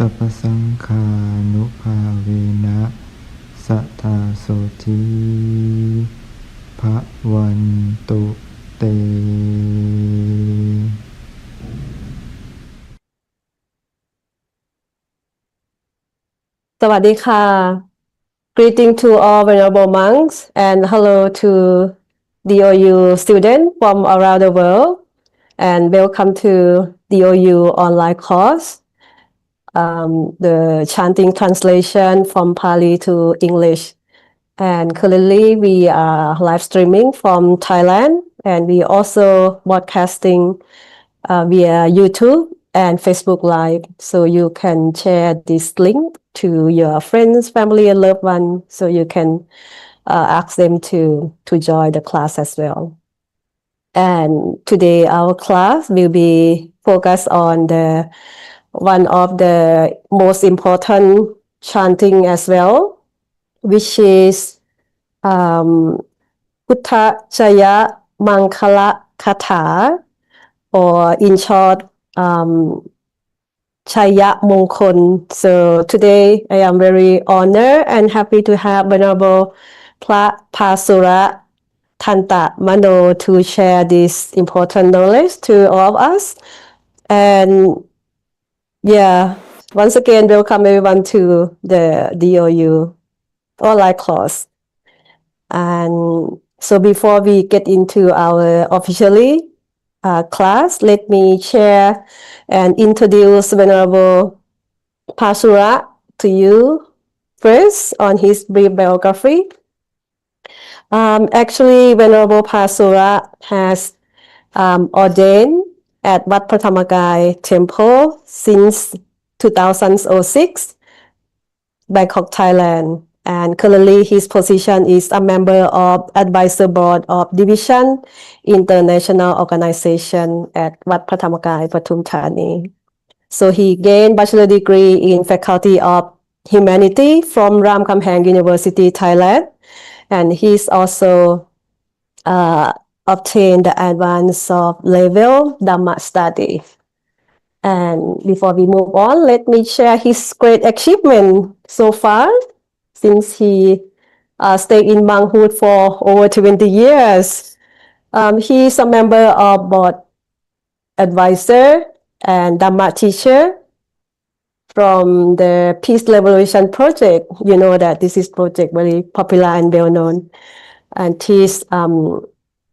สัพพสังฆานุภาเวนะสัทธาโสธีภวันตุเตสวัสดีค่ะ Greeting to all Venerable monks and hello to DOU students from around the world and welcome to DOU online course, the chanting translation from Pali to English. And currently we are live streaming from Thailand and we also broadcasting via YouTube and Facebook Live. So you can share this link to your friends, family, and loved ones so you can ask them to join the class as well. And today our class will be focused on one of the most important chanting as well, which is Buddhajayamangalagatha, or in short, Chaya Mongkon. So today I am very honored and happy to have Venerable Pasura Dantamano to share this important knowledge to all of us. And once again, welcome everyone to the DOU online course. And so before we get into our officially class, let me share and introduce Venerable Pasura to you first on his brief biography. Actually, Venerable Pasura has ordained at Wat Pathamakai Temple since 2006, Bangkok, Thailand. And currently his position is a member of Advisor Board of Division International Organization at Wat Pathamakai, Pathum Thani. So he gained bachelor degree in Faculty of Humanity from Ramkhamhaeng University, Thailand. And he's also obtained the advanced level Dhamma study. And before we move on, let me share his great achievement so far. Since he stayed in monkhood for over 20 years. He is a member of board advisor and Dhamma teacher from the Peace Revolution Project. You know that this is project very popular and well known and teach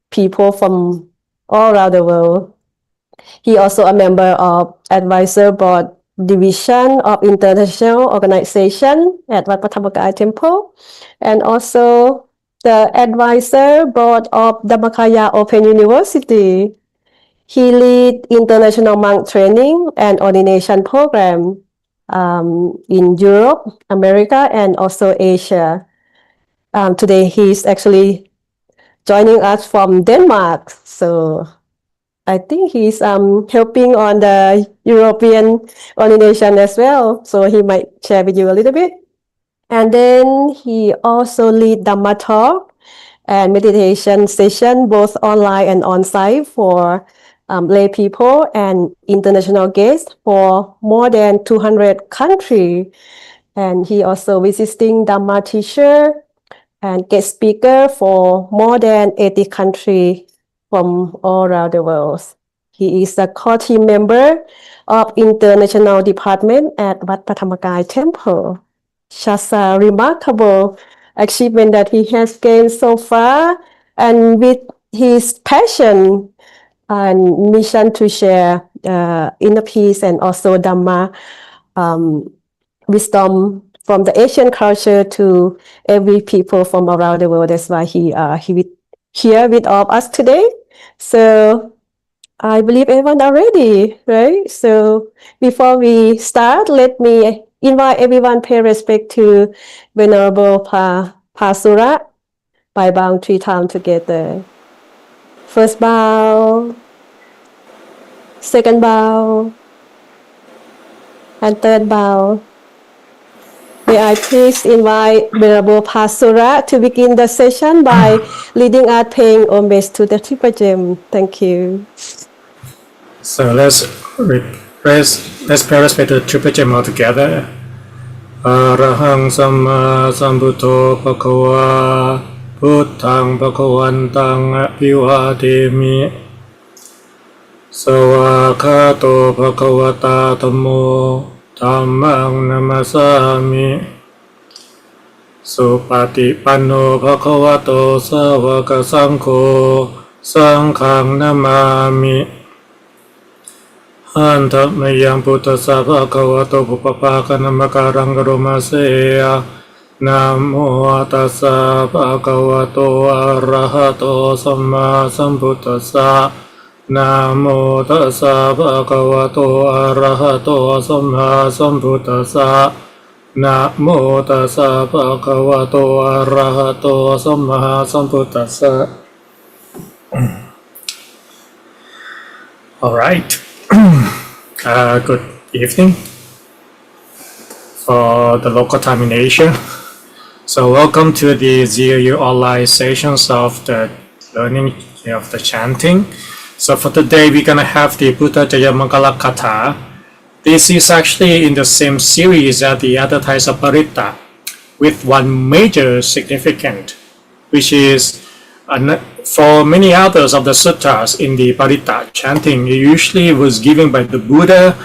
people from all around the world. He also a member of Advisor Board Division of International Organization at Wat Pathamakai Temple, and also the Advisor Board of Dhammakaya Open University. He lead international monk training and ordination program in Europe, America, and also Asia. Today he's actually joining us from Denmark. So I think he's helping on the European ordination as well. So he might share with you a little bit. And then he also lead Dhamma talk and meditation session, both online and on-site for lay people and international guests for more than 200 countries. And he also visiting Dhamma teacher and guest speaker for more than 80 countries from all around the world. He is a core team member of International Department at Wat Pathamakai Temple. Just a remarkable achievement that he has gained so far, and with his passion and mission to share inner peace and also Dhamma wisdom from the Asian culture to every people from around the world. That's why he here with all of us today. So I believe everyone are ready, right? So before we start, let me invite everyone pay respect to Venerable Pasura by bowing 3 times together. First bow, second bow, and third bow. May I please invite Venerable Pasura to begin the session by leading us paying homage to the Triple Gem. Thank you. So let's Let's pay respect to the Triple Gem all together. Arahang Samma Sambuddho Bhagava Buddhang Bhagavantang Abhivademi Sawakato Bhagavata Dhammo Dhammang Namasami Supatipanno Bhagavato Sawaka Sangho Sanghang Namami Antamayang Buddhasa Bhagavato Bhupapaka Namakarang Garumaseya Namo Tassa Bhagavato Arahato Samma Sambuddhassa Namo Tassa Bhagavato Arahato Samma Sambuddhassa Namo Tassa Bhagavato Arahato Samma Sambuddhassa. All right. Good evening for the local time in Asia. So welcome to the ZOU online sessions of the learning of the chanting. So for today we're going to have the Buddhajayamangalagatha. This is actually in the same series as the other types of paritta, with one major significance, which is for many others of the sutras in the paritta chanting, it usually was given by the Buddha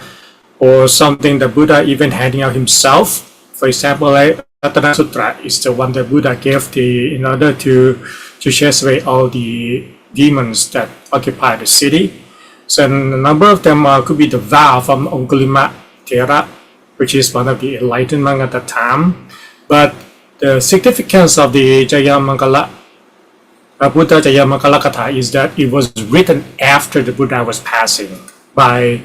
or something the Buddha even handing out himself. For example, like Ratana Sutra is the one that Buddha gave in order to chase away all the demons that occupy the city. So a number of them could be the vow from Angulimala Thera, which is one of the enlightened monks at the time. But the significance of the Buddhajayamangalagatha is that it was written after the Buddha was passing by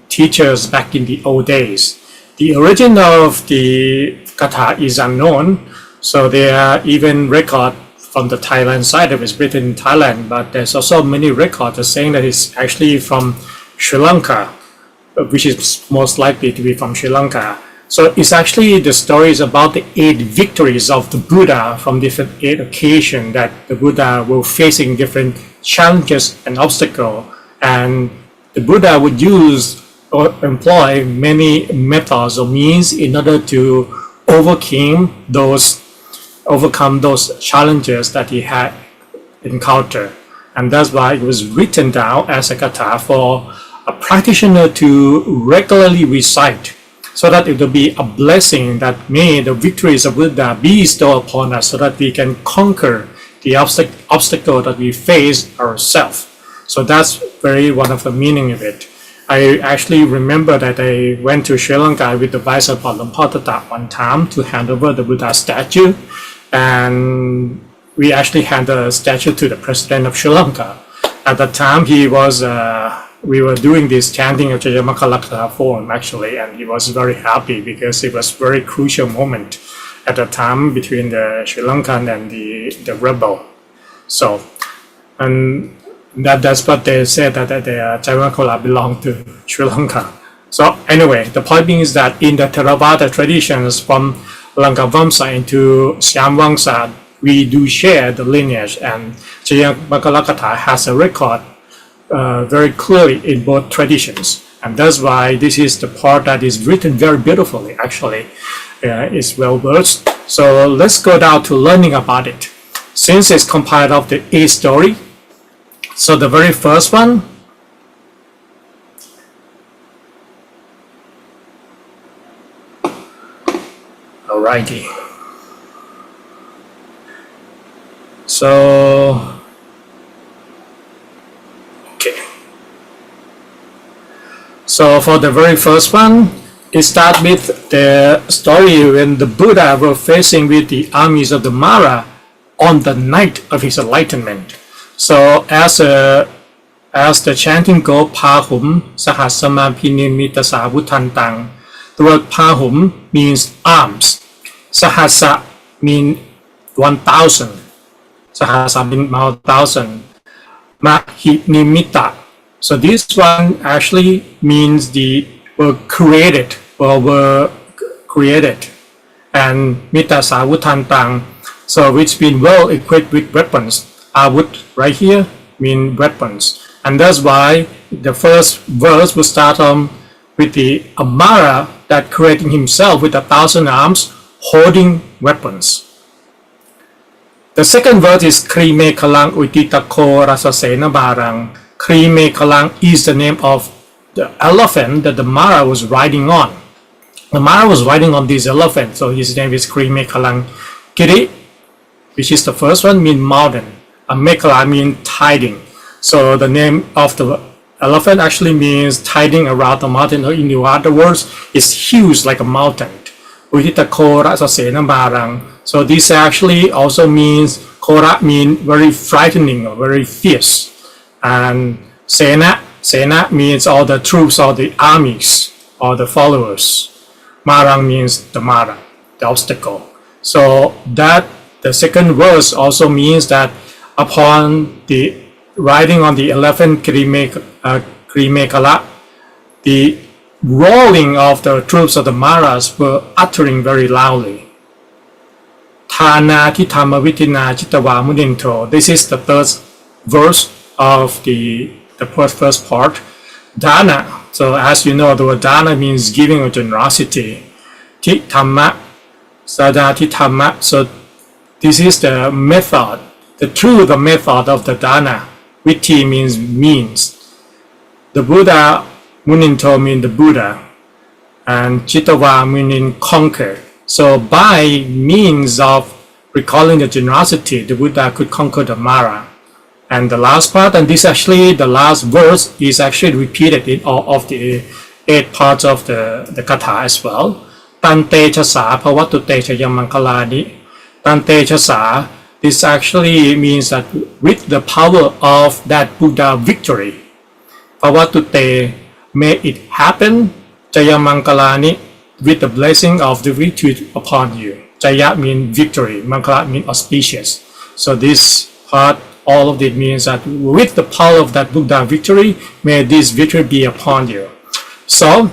teachers back in the old days. The origin of the Katha is unknown, so there are even records from the Thailand side that was written in Thailand, but there's also many records saying that it's actually from Sri Lanka, which is most likely to be from Sri Lanka. So it's actually the stories about the 8 victories of the Buddha from different 8 occasions that the Buddha were facing different challenges and obstacles, and the Buddha would use or employ many methods or means in order to overcome those challenges that he had encountered. And that's why it was written down as a katha for a practitioner to regularly recite, so that it will be a blessing that may the victories of Buddha be bestowed upon us, so that we can conquer the obstacle that we face ourselves. So that's one of the meaning of it. I actually remember that I went to Sri Lanka with the vice of Pali one time to hand over the Buddha statue, and we actually had the statue to the president of Sri Lanka. At the time, we were doing this chanting of Jayamangalagatha for him actually, and he was very happy because it was a very crucial moment at the time between the Sri Lankan and the rebel. So, and that's what they said, that the Jayamangalagatha belonged to Sri Lanka. So anyway, the point being is that in the Theravada traditions from Lankavamsa into Siamvamsa, we do share the lineage, and Jayamangalagatha has a record very clearly in both traditions, and that's why this is the part that is written very beautifully. Actually, it's well versed. So let's go down to learning about it. Since it's compiled of the 8 story, so the very first one, alrighty. So. So for the very first one, it starts with the story when the Buddha was facing with the armies of the Mara on the night of his enlightenment. So as the chanting goes, Bahum Sahasama Pinimita Savutantang. The word Bahum means arms. Sahasa means 1,000. Sahasa means 1,000. Mahinimita. So this one actually means were created, and mita savutantang, so which means well equipped with weapons. Avut right here means weapons. And that's why the first verse will start with the Mara that creating himself with 1,000 arms, holding weapons. The second verse is Kri Me Kalang Uitita Ko Rasasena Barang. Kri Me Kalang is the name of the elephant that the Mara was riding on. The Mara was riding on this elephant, so his name is Kri Me Kalang. Kiri, which is the first one, means mountain. And Mekala means tiding. So the name of the elephant actually means tiding around the mountain, or in other words, it's huge like a mountain. Uitita Ko Rasasena Barang. So this actually also means, Kora means very frightening or very fierce. And Sena means all the troops or the armies or the followers. Marang means the Mara, the obstacle. So that the second verse also means that upon the riding on the elephant Kri Me Kala, the roaring of the troops of the Maras were uttering very loudly. Thana Titama Vitina Chitawa Muninto. This is the third verse of the first part. Dana. So as you know, the word dana means giving or generosity. Titama, Sada Titama. So this is the method, the method of the dana. Viti means. The Buddha, Muninto means the Buddha. And Chitawa meaning conquer. So by means of recalling the generosity, the Buddha could conquer the Mara. And the last part, and this actually, the last verse is actually repeated in all of the 8 parts of the katha as well. Tante chasa pavatu te chayamankalani. Tante chasa, this actually means that with the power of that Buddha victory, pavatu te, may it happen, chayamankalani, with the blessing of the victory upon you. Jaya means victory, Mangala means auspicious. So this part, all of it means that with the power of that Buddha victory, may this victory be upon you. So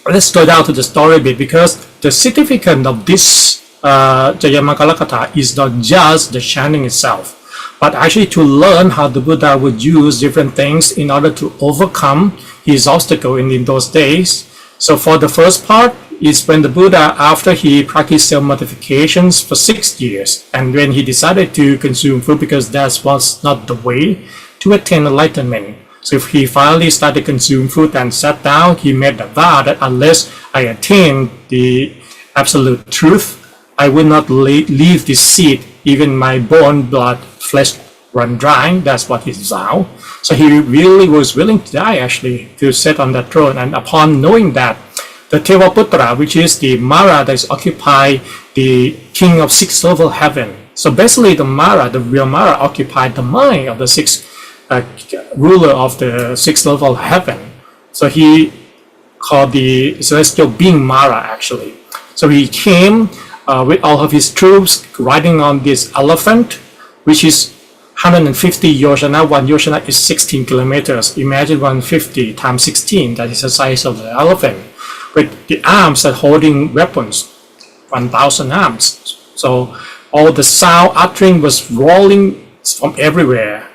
let's go down to the story bit, because the significance of this Vajrayamangalagatha is not just the chanting itself, but actually to learn how the Buddha would use different things in order to overcome his obstacle in those days. So for the first part is when the Buddha, after he practiced self-mortifications for 6 years, and when he decided to consume food because that was not the way to attain enlightenment. So if he finally started consume food and sat down, he made a vow that unless I attain the absolute truth, I will not leave this seat, even my bone, blood, flesh run dry. That's what his vow. So he really was willing to die actually to sit on that throne. And upon knowing that, the Tevaputra, which is the Mara that is occupied the king of 6th level heaven. So basically the Mara, the real Mara, occupied the mind of the 6th ruler of the 6th level heaven. So he called the celestial being Mara actually. So he came with all of his troops riding on this elephant, which is 150 yoshana. One yoshana is 16 kilometers. Imagine 150 times 16, that is the size of the elephant. With the arms that holding weapons, 1,000 arms. So all the sound uttering was rolling from everywhere.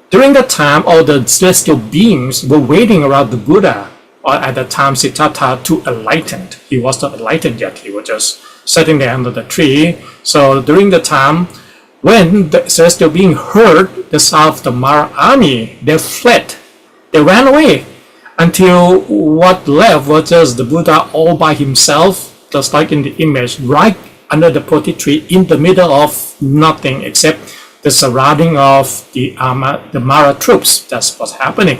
During that time, all the celestial beings were waiting around the Buddha, or at the time Siddhartha, to enlighten. He was not enlightened yet. He was just sitting there under the tree. So during the time when the celestial being heard the sound of the Mara army, they fled. They ran away. Until what left was just the Buddha all by himself, just like in the image, right under the Bodhi tree, in the middle of nothing except the surrounding of the Mara troops. That's what's happening.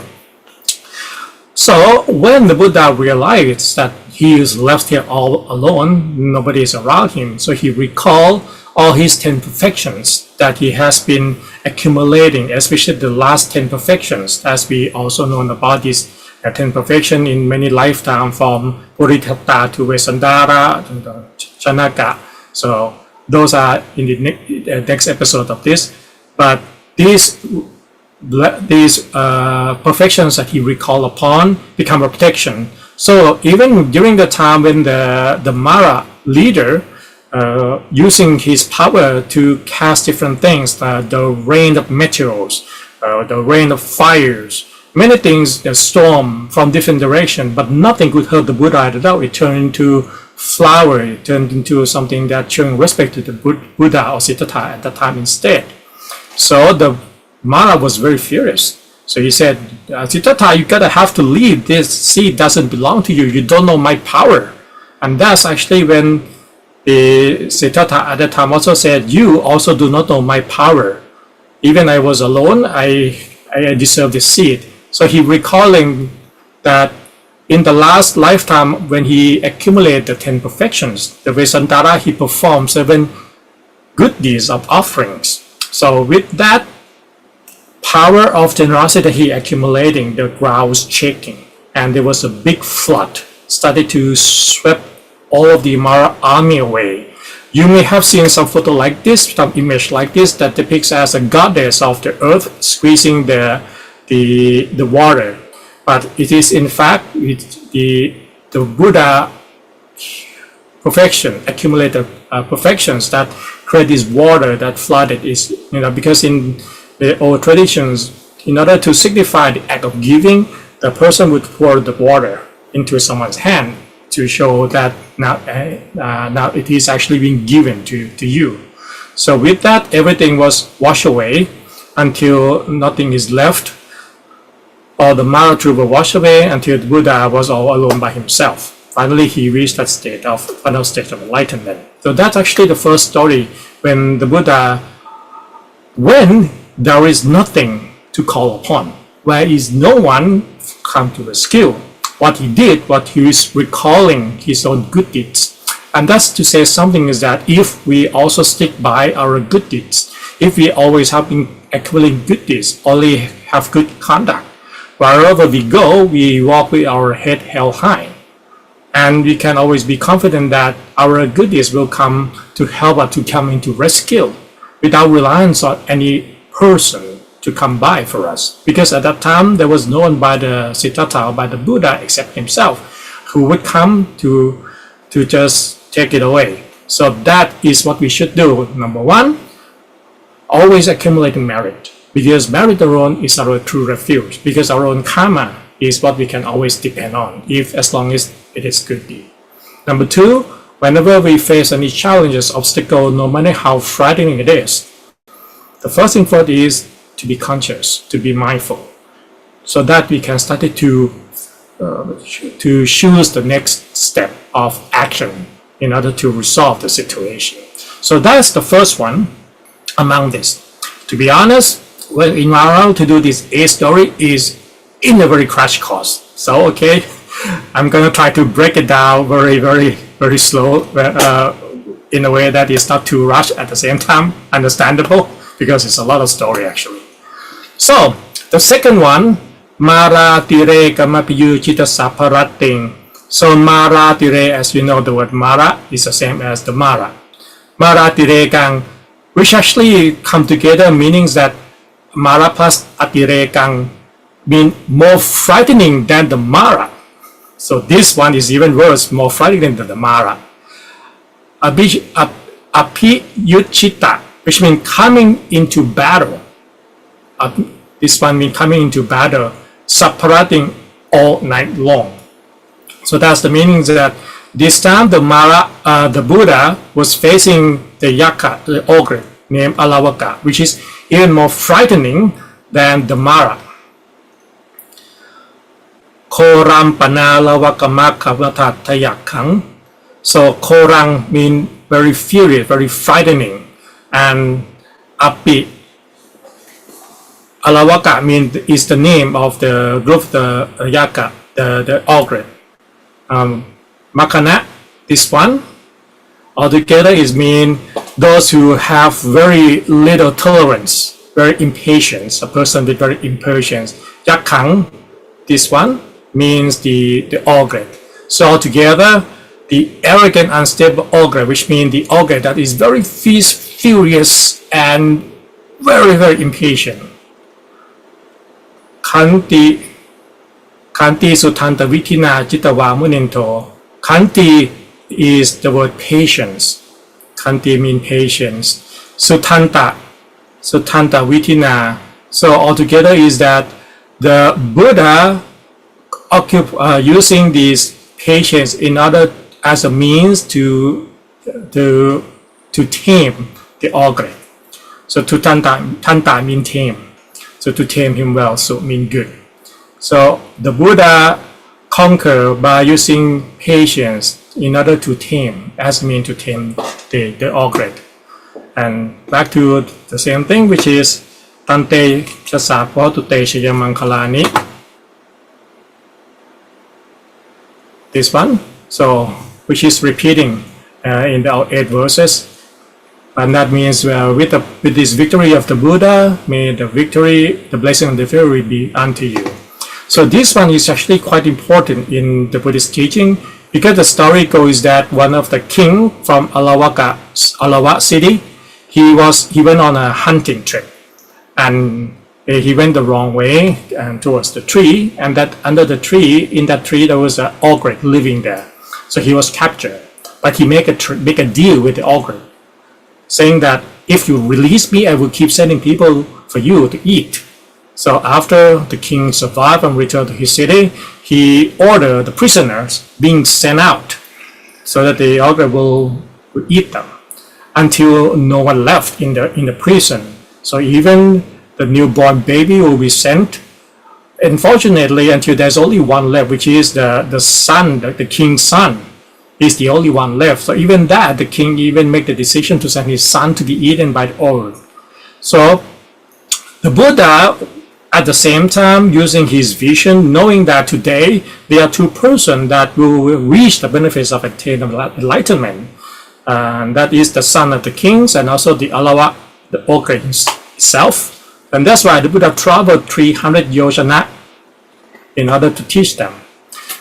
So when the Buddha realized that he is left here all alone, nobody is around him, so he recalled all his 10 perfections that he has been accumulating, especially the last 10 perfections, as we also know about this 10 perfection in many lifetimes, from Puritatta to Vesandara to the Chanaka. So those are in the next episode of this. But these perfections that he recalled upon become a protection. So even during the time when the Mara leader using his power to cast different things, the rain of meteors, the rain of fires, many things, the storm from different directions, but nothing could hurt the Buddha at all. It turned into flower, it turned into something that showing respect to the Buddha or Siddhartha at that time instead. So the Mara was very furious. So he said, Siddhartha, you gotta have to leave. This seed doesn't belong to you. You don't know my power. And that's actually when the Siddhartha at that time also said, you also do not know my power. Even I was alone, I deserve this seed. So he recalling that in the last lifetime when he accumulated the 10 perfections, the Vesantara, he performed 7 good deeds of offerings. So with that power of generosity he accumulating, the ground was shaking, and there was a big flood started to sweep all of the Mara army away. You may have seen some photo like this, some image like this that depicts as a goddess of the earth squeezing the water, but it is in fact the Buddha perfection, accumulated perfections that create this water that flooded. Is because in the old traditions, in order to signify the act of giving, the person would pour the water into someone's hand to show that now it is actually being given to you. So with that, everything was washed away until nothing is left. All the Mara troop were washed away until the Buddha was all alone by himself. Finally, he reached that final state of enlightenment. So that's actually the first story when the Buddha, when there is nothing to call upon, where is no one come to rescue. What he did, what he is recalling his own good deeds. And that's to say something is that if we also stick by our good deeds, if we always have been accumulating good deeds, only have good conduct, wherever we go, we walk with our head held high. And we can always be confident that our good deeds will come to help us to come into rescue without reliance on any person to come by for us. Because at that time, there was no one by the Siddhartha or by the Buddha except himself who would come to just take it away. So that is what we should do. Number one, always accumulating merit. Because merit alone is our true refuge. Because our own karma is what we can always depend on, as long as it is good deed. Number two, whenever we face any challenges, obstacles, no matter how frightening it is, the first thing for it is to be conscious, to be mindful, so that we can start to choose the next step of action in order to resolve the situation. So that's the first one among this. To be honest, well, in order to do this A story is in a very crash course. So okay, I'm gonna try to break it down very, very, very slow, in a way that is not too rushed at the same time, understandable, because it's a lot of story actually. So the second one, Mara tire kamapiyu chita saparating. So Mara tire, as you know, the word Mara is the same as the Mara. Mara tire kang, which actually come together, meanings that Mara plus atire kang mean more frightening than the Mara. So this one is even worse, more frightening than the Mara. Apiyuchita, which means coming into battle. This one means coming into battle, separating all night long. So that's the meaning that this time the Buddha was facing the Yaka, the ogre named Alavaka, which is even more frightening than the Mara. Korang panalawakamakavatayakang. So Korang means very furious, very frightening, and Api Alavaka means is the name of the group, the Yaka, the ogre. Makana, this one, altogether is mean those who have very little tolerance, very impatient, a person with very impatience. Yakang, this one, means the ogre. So altogether, the arrogant, unstable ogre, which means the ogre that is very furious and very, very impatient. Kanti sutanta vitina jitawa muninto. Kanti is the word patience. Kanti means patience. Sutanta vitina. So altogether is that the Buddha using these patience in order as a means to tame the ogre. So to tanta mean tame. So to tame him well, so mean good. So the Buddha conquer by using patience in order to tame, as mean to tame the ogre. And back to the same thing, which is Tante Chasapo Uttajhayamangalani. This one, so which is repeating in the 8 verses, and that means with this victory of the Buddha, may the blessing of the victory be unto you. So this one is actually quite important in the Buddhist teaching, because the story goes that one of the king from Alawat city, he went on a hunting trip, and he went the wrong way and towards the tree, and that in that tree there was an ogre living there. So he was captured, but he make a deal with the ogre, saying that if you release me, I will keep sending people for you to eat. So after the king survived and returned to his city, he ordered the prisoners being sent out so that the ogre will eat them until no one left in the prison. So even the newborn baby will be sent, unfortunately, until there's only one left, which is the son, the king's son. He's the only one left. So even that, the king even make the decision to send his son to be eaten by the ogre. So the Buddha, at the same time, using his vision, knowing that today there are 2 persons that will reach the benefits of enlightenment, and that is the son of the kings and also the Alawat, the ogre itself. And that's why the Buddha traveled 300 yojana in order to teach them.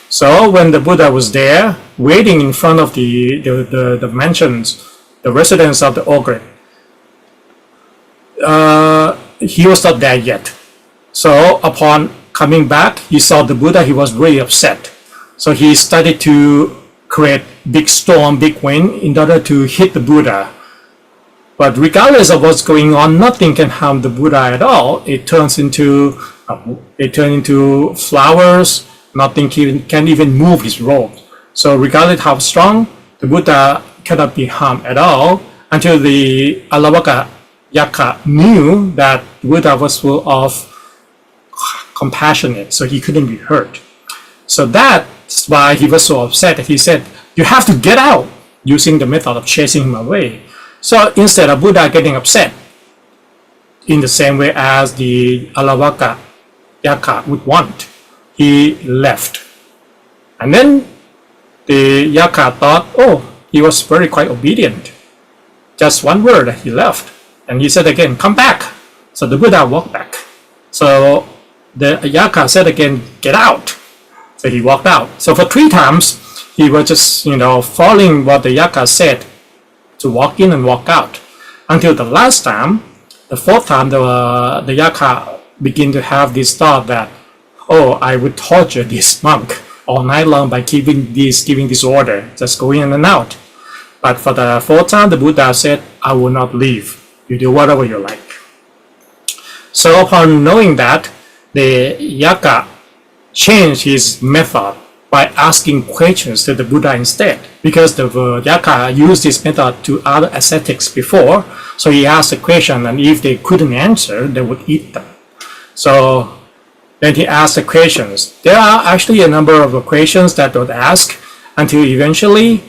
So when the Buddha was there, waiting in front of the mansions, the residence of the ogre, he was not there yet. So upon coming back, he saw the Buddha, he was very upset. So he started to create big storm, big wind in order to hit the Buddha. But regardless of what's going on, nothing can harm the Buddha at all. It turned into flowers. Nothing can even move his robe. So regardless how strong, the Buddha cannot be harmed at all until the Alavaka Yaka knew that Buddha was full of compassionate, so he couldn't be hurt. So that's why he was so upset that he said, "You have to get out," using the method of chasing him away. So instead of Buddha getting upset in the same way as the Alavaka Yaka would want, he left. And then the Yaka thought, oh, he was very quite obedient. Just one word, he left. And he said again, "Come back." So the Buddha walked back. So the Yaka said again, "Get out." So he walked out. So for 3 times, he was just, following what the Yaka said to walk in and walk out. Until the last time, the 4th time, the Yaka began to have this thought that, oh, I would torture this monk all night long by giving this order, just go in and out. But for the 4th time, the Buddha said, "I will not leave. You do whatever you like." So upon knowing that, the Yaka changed his method by asking questions to the Buddha instead, because the Yaka used this method to other ascetics before. So he asked a question, and if they couldn't answer, they would eat them. So then he asked the questions. There are actually a number of questions that would ask until eventually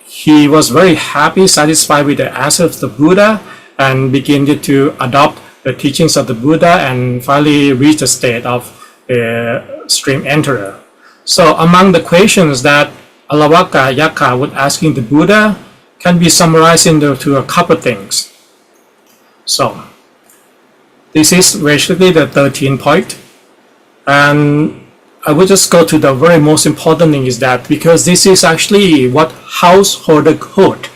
he was very happy, satisfied with the answers of the Buddha, and began to adopt the teachings of the Buddha, and finally reached the state of a stream enterer. So among the questions that Alavaka Yaka was asking the Buddha can be summarized into a couple of things. So this is basically the 13th point. And I will just go to the very most important thing is that because this is actually what householder code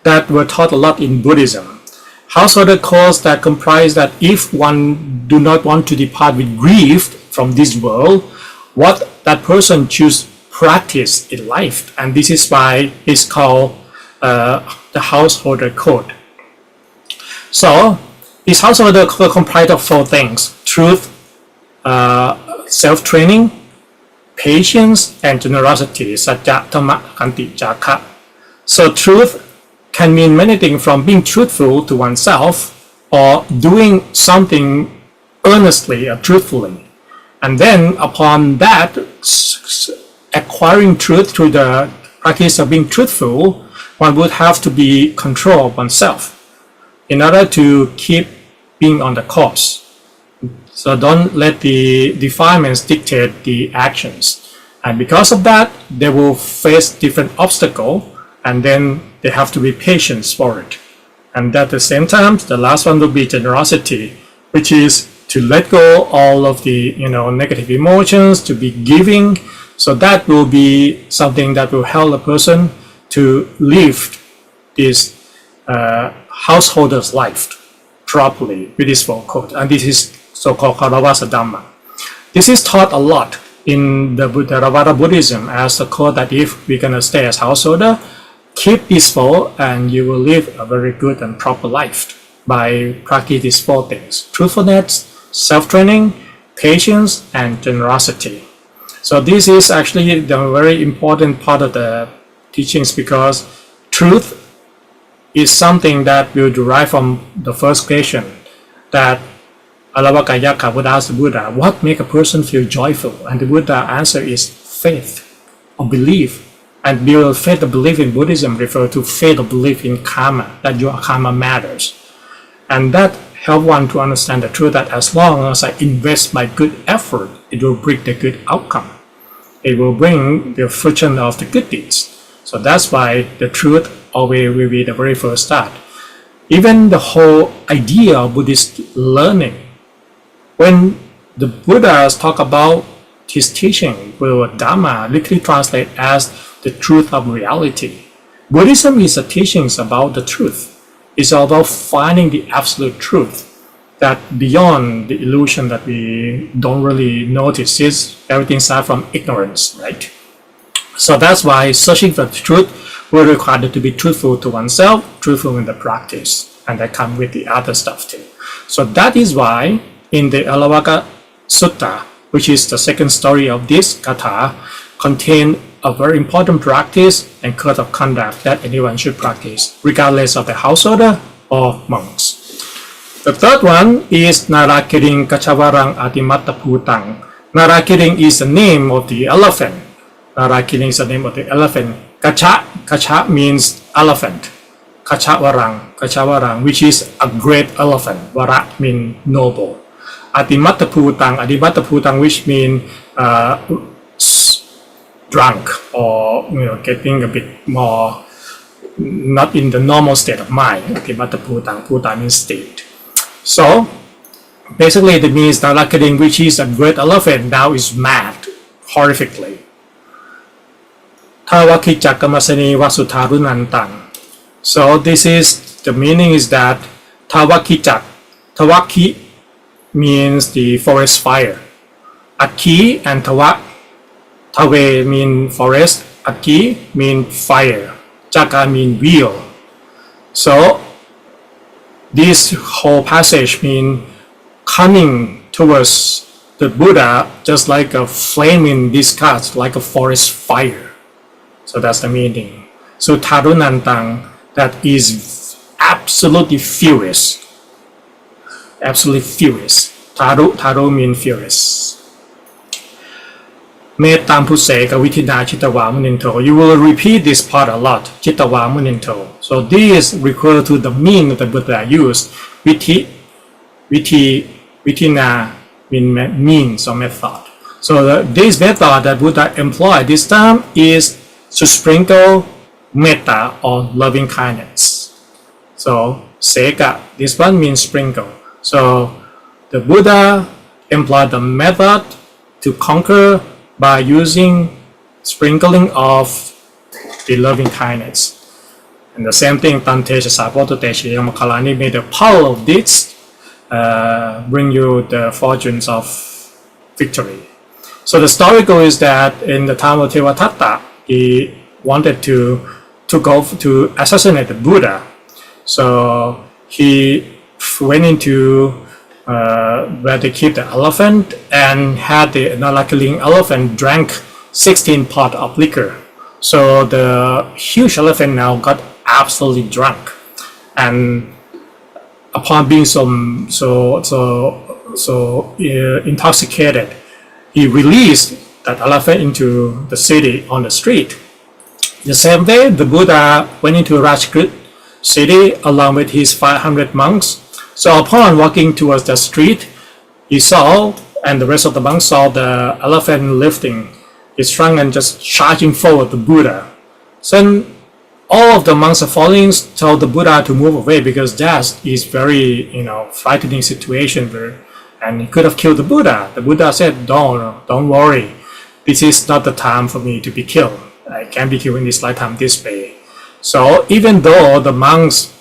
that were taught a lot in Buddhism. Householder codes that comprise that if one do not want to depart with grief from this world, what that person choose practice in life, and this is why it's called the householder code. So His householder comprised of 4 things: truth, self-training, patience, and generosity. Satya, Dhamma, Kanti, Jaka. So truth can mean many things, from being truthful to oneself or doing something earnestly or truthfully. And then upon that, acquiring truth through the practice of being truthful, one would have to be control of oneself in order to keep being on the course. So don't let the defilements dictate the actions. And because of that, they will face different obstacles, and then they have to be patient for it. And at the same time, the last one will be generosity, which is to let go all of the negative emotions, to be giving. So that will be something that will help a person to live this householder's life properly with this 4 code. And this is so-called Karavasa Dhamma. This is taught a lot in the Theravada Buddhism as a code that if we're going to stay as householder, keep these 4 and you will live a very good and proper life by practicing these 4 things: truthfulness, self-training, patience, and generosity. So this is actually the very important part of the teachings, because truth is something that will derive from the first question that Alavakayaka would ask the Buddha, what makes a person feel joyful? And the Buddha answer is faith or belief. And faith or belief in Buddhism refer to faith or belief in karma, that your karma matters. And that help one to understand the truth that as long as I invest my good effort, it will bring the good outcome. It will bring the fruition of the good deeds. So that's why the truth always will be the very first start. Even the whole idea of Buddhist learning, when the Buddhas talk about his teaching, Dhamma literally translate as the truth of reality. Buddhism is a teachings about the truth. It's all about finding the absolute truth that beyond the illusion that we don't really notice. Is everything starts from ignorance, right? So that's why searching for the truth will require to be truthful to oneself, truthful in the practice, and that comes with the other stuff too. So that is why in the Alavaka Sutta, which is the second story of this katha, contain a very important practice and code of conduct that anyone should practice, regardless of the householder or monks. The third one is Narakiring Kachavarang Adimatta Putang. Narakiring is the name of the elephant. Narakiring is the name of the elephant. Kacha means elephant. Kachavarang, which is a great elephant. Vara means noble. Adimatta Putang, which means drunk, or getting a bit more not in the normal state of mind. Adimatta Putang means state. So basically it means Narakiring, which is a great elephant, now is mad horrifically. Tawakijakamasani Vasutarunantang. So this is the meaning is that Tawaki means the forest fire. Aki and Tawe mean forest, Aki mean fire, Jaka mean wheel. So this whole passage means coming towards the Buddha just like a flame in disgust, like a forest fire. So that's the meaning. So Tarunantang, that is absolutely furious. Absolutely furious. Taru means furious. Metam Puseka Vitina Chittawa Muninto. You will repeat this part a lot. Chittawa Muninto. So this refers to the mean that the Buddha used. Vitina means or method. So this method that Buddha employed this time is to sprinkle metta or loving kindness. So Seka, this one means sprinkle. So the Buddha employed the method to conquer by using sprinkling of the loving kindness. And the same thing, Tantesha Sapototesha Yamakalani made the power of this bring you the fortunes of victory. So the story goes is that in the time of Tevatatta, he wanted to go to assassinate the Buddha. So he went into where they keep the elephant and had the like a living elephant drank 16 pot of liquor. So the huge elephant now got absolutely drunk, and upon being so intoxicated, he released that elephant into the city on the street. The same day, the Buddha went into Rajkot city along with his 500 monks. So upon walking towards the street, he saw, and the rest of the monks saw, the elephant lifting his trunk and just charging forward the Buddha. So all of the monks and followings told the Buddha to move away because that is very, frightening situation and he could have killed the Buddha. The Buddha said, don't worry. This is not the time for me to be killed. I can't be killed in this lifetime this way. So even though the monks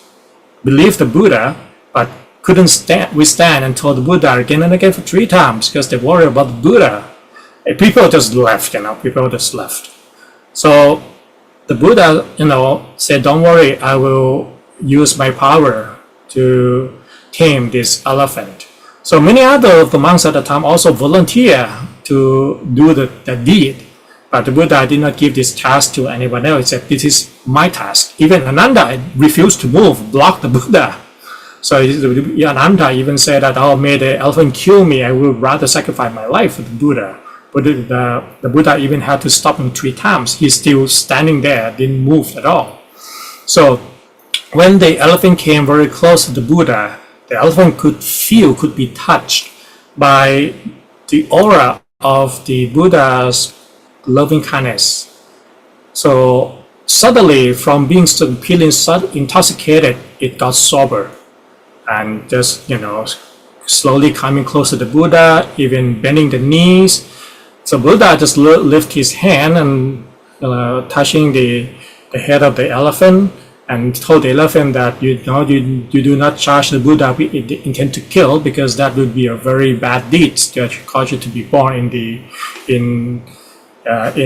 believed the Buddha, but couldn't withstand and told the Buddha again and again for 3 times because they worry about the Buddha, people just left, people just left. So the Buddha, said, don't worry, I will use my power to tame this elephant. So many other of the monks at the time also volunteer to do the deed. But the Buddha did not give this task to anyone else. He said, this is my task. Even Ananda refused to move, blocked the Buddha. So Ananda even said that, may the elephant kill me, I will rather sacrifice my life for the Buddha. But the Buddha even had to stop him 3 times. He's still standing there, didn't move at all. So when the elephant came very close to the Buddha, the elephant could be touched by the aura of the Buddha's loving kindness. So suddenly, from being feeling intoxicated, it got sober and just slowly coming close to the Buddha, even bending the knees. So Buddha just lift his hand and touching the head of the elephant and told the elephant that you do not charge the Buddha with intent to kill, because that would be a very bad deed that cause you to be born in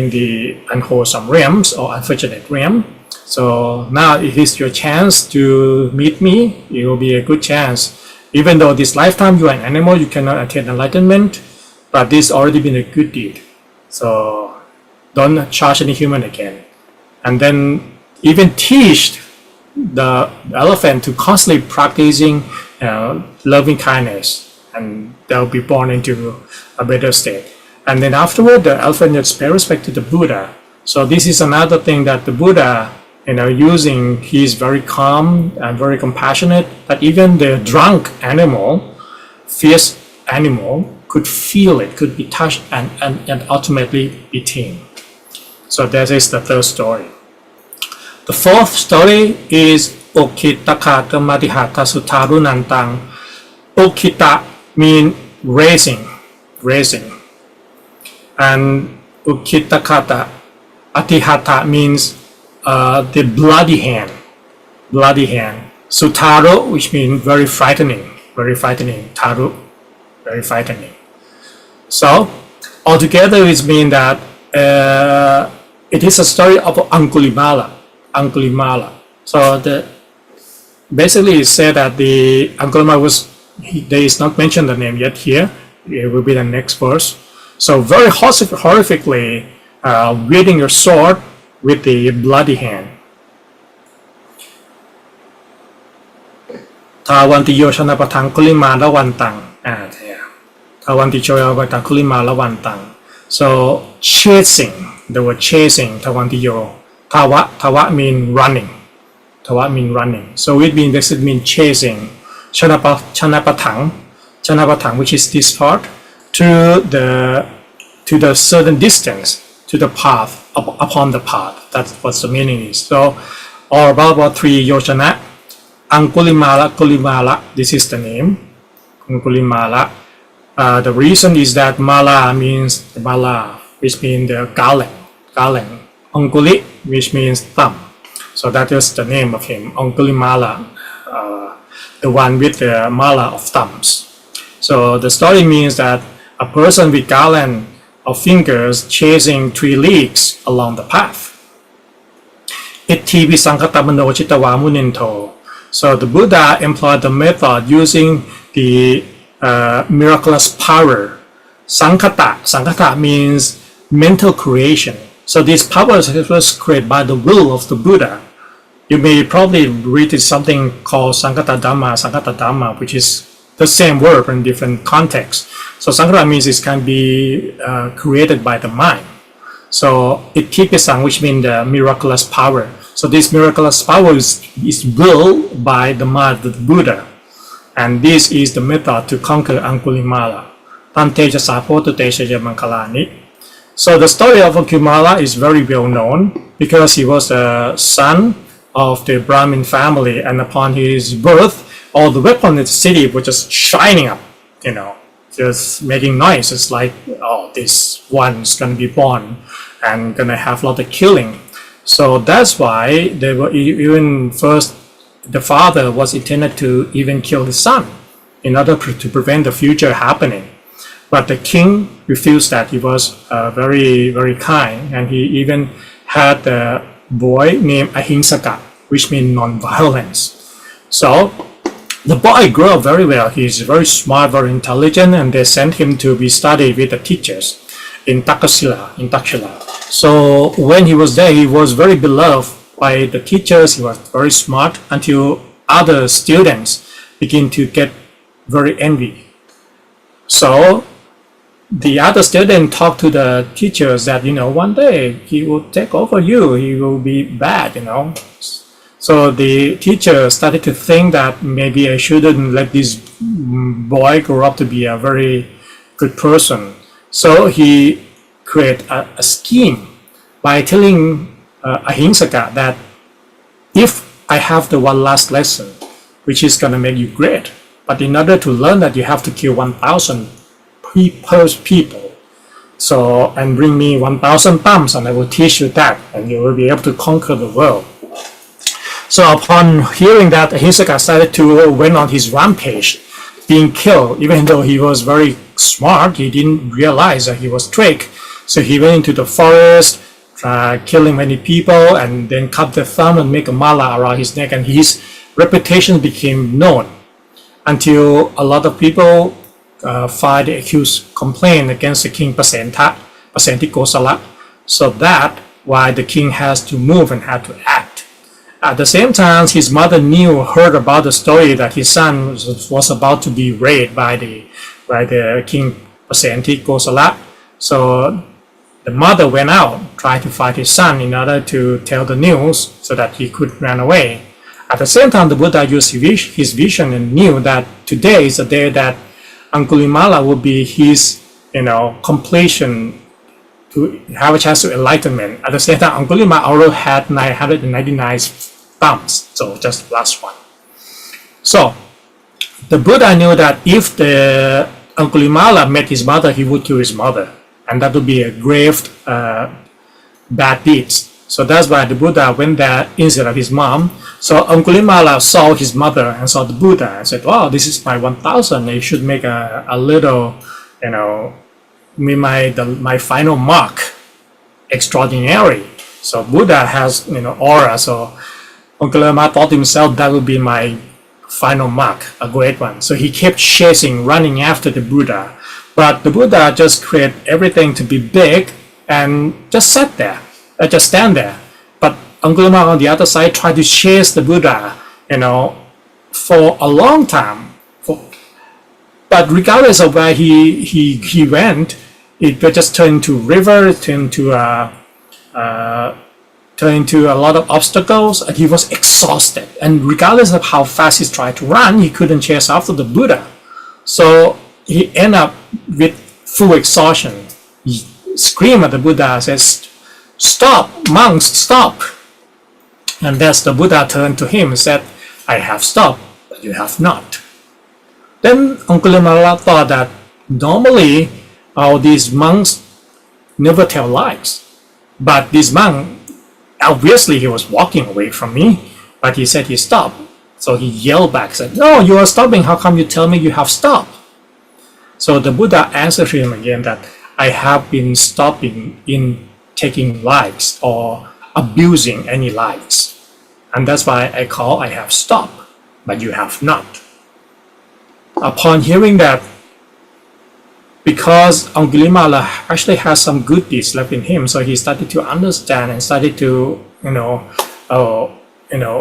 the unwholesome realms or unfortunate realm. So now it is your chance to meet me. It will be a good chance. Even though this lifetime you are an animal, you cannot attain enlightenment, but this already been a good deed. So don't charge any human again. And then even teach the elephant to constantly practicing loving kindness, and they'll be born into a better state. And then afterward, the elephant just pay respect to the Buddha. So this is another thing that the Buddha, using, he's very calm and very compassionate, that even the drunk animal, fierce animal, could feel it, could be touched, and ultimately be tamed. So that is the 3rd story. The 4th story is Okitaka Madihata Sutarunantang. Okita means raising. And Ukitakata Atihata means the bloody hand. Sutaro, which means very frightening. Taru, very frightening. So altogether it means that it is a story of Angulimala. So basically it said that the Angulimala there is not mentioned the name yet here. It will be the next verse. So very horrifically wielding your sword with the bloody hand. Tawantiyo Shanapatang Kulimala Wantang. Tawantiyo Kulimala Wantang. So chasing, the word chasing, Tawantiyo. Tawa means running. So it means chasing. Chanapatang, which is this part, to the certain distance, to the path, upon the path. That's what the meaning is. So, or about 3 yoshana, Kulimala, this is the name, Kulimala. The reason is that mala means the mala, which means the garland. Anguli, which means thumb. So that is the name of him, Angulimala, the one with the mala of thumbs. So the story means that a person with garland of fingers chasing 3 leagues along the path. Itti visankatamano chitawa muninto. So the Buddha employed the method using the miraculous power. Sankhata means mental creation. So these powers was created by the will of the Buddha. You may probably read something called Sankhata Dhamma, which is the same word in different contexts. So Sankhata means it can be created by the mind. So Itthhipisang, which means the miraculous power. So this miraculous power is willed by the mind of the Buddha. And this is the method to conquer Angulimala. So the story of Angulimala is very well known because he was a son of the Brahmin family, and upon his birth, all the weapons in the city were just shining up, just making noises like, oh, this one's gonna be born and gonna have a lot of killing. So that's why they were even first, the father was intended to even kill his son in order to prevent the future happening. But the king refused that. He was very, very kind, and he even had a boy named Ahingsaka, which means non-violence. So the boy grew up very well. He's very smart, very intelligent, and they sent him to be studied with the teachers in Takshila. So when he was there, he was very beloved by the teachers. He was very smart until other students begin to get very envy. So the other student talked to the teachers that, one day he will take over you, he will be bad, So the teacher started to think that maybe I shouldn't let this boy grow up to be a very good person. So he created a scheme by telling Ahingsaka that if I have the one last lesson, which is going to make you great, but in order to learn that, you have to kill 1,000 people. So, and bring me 1,000 thumbs, and I will teach you that, and you will be able to conquer the world. So upon hearing that, Ahingsaka started to went on his rampage, being killed. Even though he was very smart, he didn't realize that he was tricked. So he went into the forest, killing many people, and then cut the thumb and make a mala around his neck, and his reputation became known until a lot of people filed the accused complaint against the king Pasenti Kosala. So that why the king has to move and had to act. At the same time, his mother heard about the story that his son was about to be raped by the king Pasenti Kosala. So the mother went out, tried to find his son in order to tell the news so that he could run away. At the same time, the Buddha used his vision and knew that today is the day that Angulimala will be his, completion, to have a chance to enlightenment. At the same time, Angulimala already had 999 thumbs, so just last one. So the Buddha knew that if the Angulimala met his mother, he would kill his mother, and that would be a grave bad deeds. So that's why the Buddha went there instead of his mom. So Angulimala saw his mother and saw the Buddha and said, "Wow, this is my 1,000. You should make a little, my final mark extraordinary." So Buddha has, aura. So Angulimala thought to himself that would be my final mark, a great one. So he kept chasing, running after the Buddha. But the Buddha just created everything to be big and just sat there, just stand there. But Angulimala on the other side tried to chase the Buddha, for a long time. But regardless of where he went, it just turned into river, turned into a lot of obstacles, and he was exhausted. And regardless of how fast he tried to run, he couldn't chase after the Buddha. So he ended up with full exhaustion. He screamed at the Buddha, says, "Stop, monks, stop!" And that's the Buddha turned to him and said, "I have stopped, but you have not." Then Angulimala thought that normally all these monks never tell lies. But this monk, obviously he was walking away from me, but he said he stopped. So he yelled back, said, "No, you are stopping. How come you tell me you have stopped?" So the Buddha answered him again that I have been stopping in taking lives or abusing any lives. And that's why I have stopped. but you have not. Upon hearing that, because Angulimala actually has some good deeds left in him, so he started to understand and started to,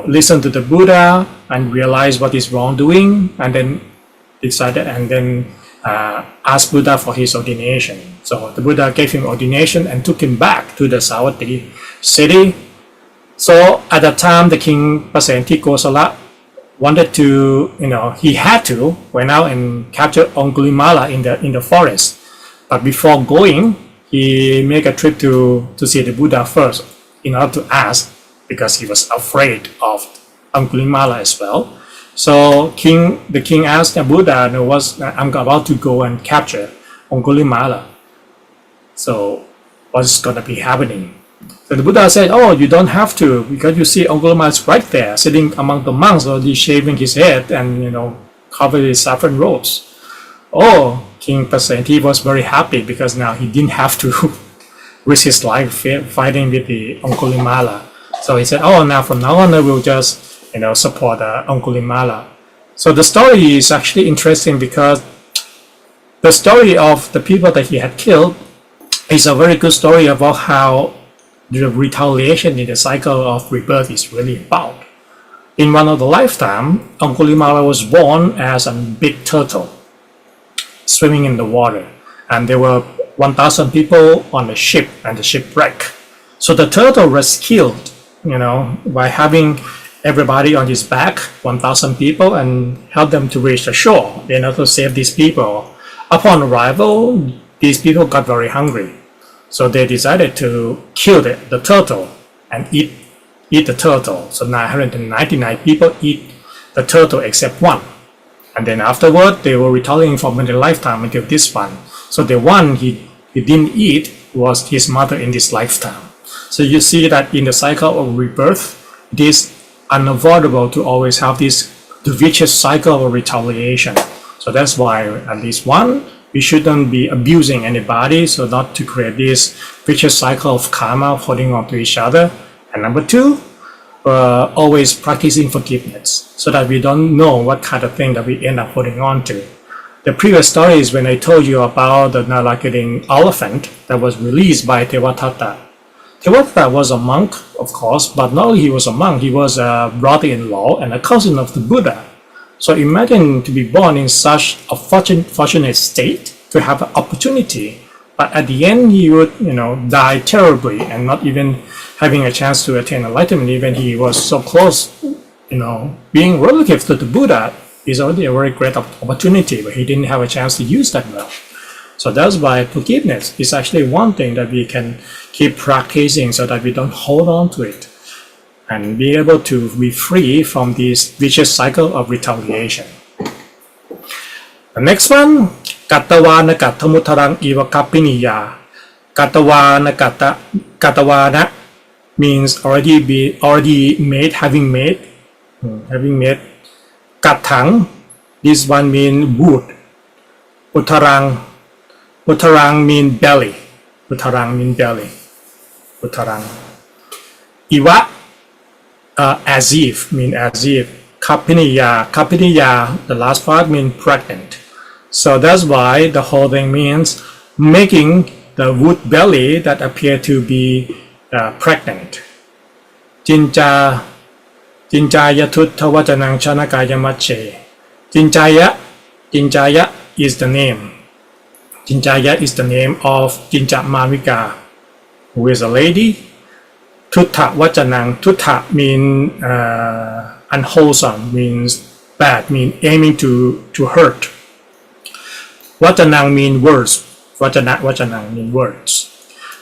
listen to the Buddha and realize what is wrongdoing, and then decided and then asked Buddha for his ordination. So the Buddha gave him ordination and took him back to the Savatthi city. So at that time, the king Pasenti Kosala wanted to, he had to went out and capture Angulimala in the forest. But before going, he made a trip to see the Buddha first in order to ask, because he was afraid of Angulimala as well. So the king asked the Buddha, I'm about to go and capture Angulimala. So what's going to be happening? So the Buddha said, oh, you don't have to, because you see Angulimala is right there, sitting among the monks, already shaving his head and, covered with saffron robes. Oh, King Pasenti was very happy because now he didn't have to risk his life fighting with the Angulimala. So he said, oh, now from now on, I will just, support Angulimala. So the story is actually interesting because the story of the people that he had killed is a very good story about how the retaliation in the cycle of rebirth is really about. In one of the lifetime, Angulimala was born as a big turtle swimming in the water, and there were 1,000 people on the ship and the shipwreck. So the turtle was killed, by having everybody on his back, 1,000 people, and help them to reach the shore in order to save these people. Upon arrival, these people got very hungry. So they decided to kill the turtle and eat the turtle. So 999 people eat the turtle except one. And then afterward, they were retaliating for many lifetime until this one. So the one he didn't eat was his mother in this lifetime. So you see that in the cycle of rebirth, it is unavoidable to always have the vicious cycle of retaliation. So that's why at least one, we shouldn't be abusing anybody, so not to create this vicious cycle of karma holding on to each other. And number two, always practicing forgiveness, so that we don't know what kind of thing that we end up holding on to. The previous story is when I told you about the Nalakading elephant that was released by Tevatatta. Tevatatta was a monk, of course, but not only he was a monk, he was a brother-in-law and a cousin of the Buddha. So imagine to be born in such a fortunate state, to have an opportunity, but at the end he would, die terribly and not even having a chance to attain enlightenment. Even he was so close, being relative to the Buddha is already a very great opportunity, but he didn't have a chance to use that well. So that's why forgiveness is actually one thing that we can keep practicing so that we don't hold on to it and be able to be free from this vicious cycle of retaliation. The next one, Kattawana Kattamutarang Iva Kapiniya. Kattawana means already made, having made. Kattang, this one means wood. Uttarang means belly. Uttarang. Iva, as if, mean as if. Kapiniya, the last part means pregnant. So that's why the whole thing means making the wood belly that appear to be pregnant. Jinjaya tutta vajanang chanakaya mache. Jinjaya is the name. Jinjaya is the name of Jinja Mavika, who is a lady. Tutta vajanang, tutta means unwholesome, means bad, means aiming to hurt. Vajanang means words. Vajanang means words.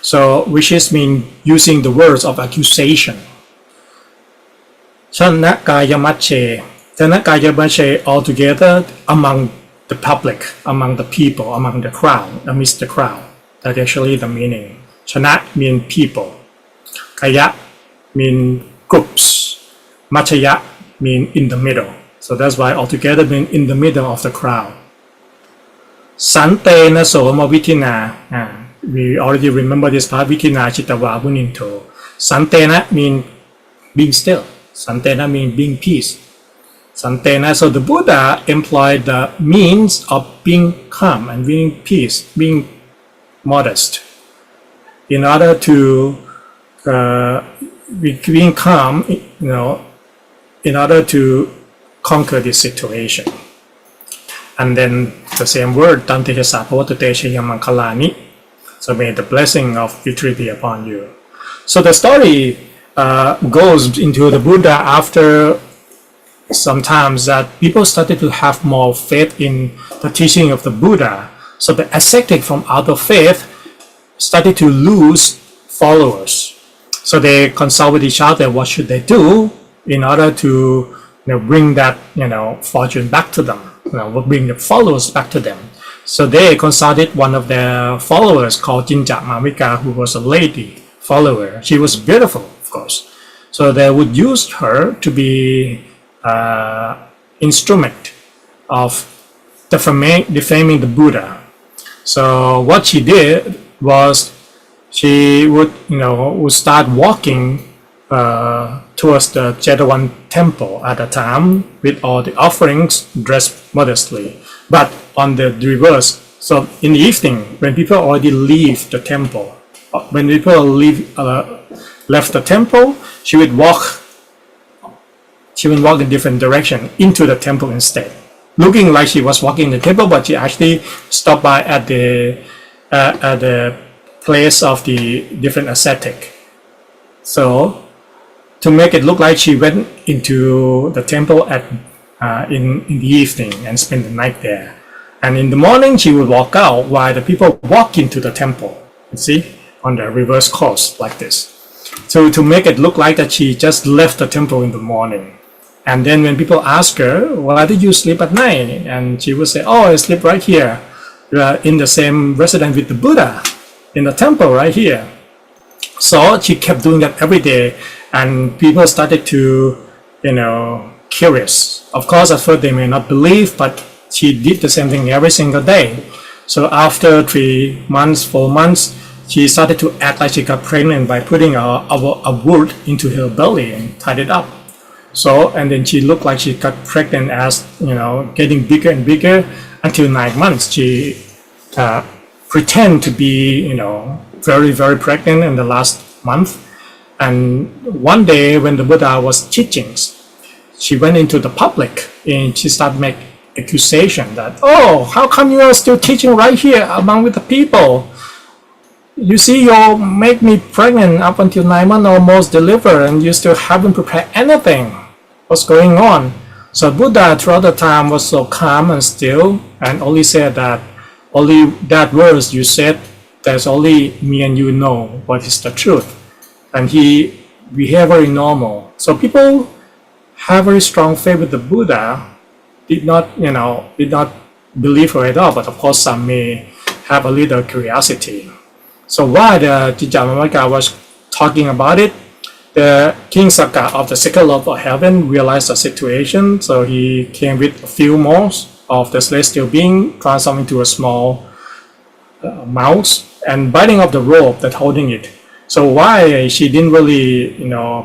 So which is mean using the words of accusation. Chanakayamache. Chanakayamache altogether among the public, among the people, among the crowd, amidst the crowd. That's actually the meaning. Chana means people. Kaya means groups. Machaya means in the middle. So that's why altogether means in the middle of the crowd. Santena soma vitina. We already remember this part. Vitina chitava buninto. Santena means being still. Santena means being peace. Santena. So the Buddha employed the means of being calm and being peace, being modest, in order to being calm, in order to conquer this situation. And then the same word, Tante Buddhajayamangalagatha. So may the blessing of victory be upon you. So the story goes into the Buddha after sometimes that people started to have more faith in the teaching of the Buddha. So the ascetic from outer faith started to lose followers. So they consult with each other, what should they do in order to bring that fortune back to them, bring the followers back to them. So they consulted one of their followers called Jinjamamika, who was a lady follower. She was beautiful, of course. So they would use her to be instrument of defaming the Buddha. So what she did was she would start walking towards the Jetavan temple at the time with all the offerings, dressed modestly. But on the reverse, so in the evening, when people already leave the temple, when people left the temple, she would walk in different direction into the temple instead, looking like she was walking in the temple, but she actually stopped by at the place of the different ascetic. So to make it look like she went into the temple in the evening and spent the night there, and in the morning she would walk out while the people walk into the temple. You see, on the reverse course like this. So to make it look like that she just left the temple in the morning. And then when people ask her, why did you sleep at night? And she would say, oh, I sleep right here, in the same residence with the Buddha, in the temple right here. So she kept doing that every day, and people started to, curious. Of course, at first they may not believe, but she did the same thing every single day. So after 3 months, 4 months, she started to act like she got pregnant by putting a wood into her belly and tied it up. So, and then she looked like she got pregnant as, getting bigger and bigger until 9 months. She pretended to be, very, very pregnant in the last month. And one day when the Buddha was teaching, she went into the public and she started making accusation that, oh, how come you are still teaching right here among with the people? You see, you make me pregnant up until 9 months, almost deliver, and you still haven't prepared anything. What's going on? So Buddha throughout the time was so calm and still, and only said that, only that verse you said, there's only me and you know what is the truth. And he behaved very normal. So people have very strong faith with the Buddha, did not believe her at all, but of course some may have a little curiosity. So while the Buddhajayamangalagatha was talking about it, the King Sakka of the second lord of heaven realized the situation, so he came with a few more of the celestial being, transformed into a small mouse, and biting off the rope that holding it. So while she didn't really,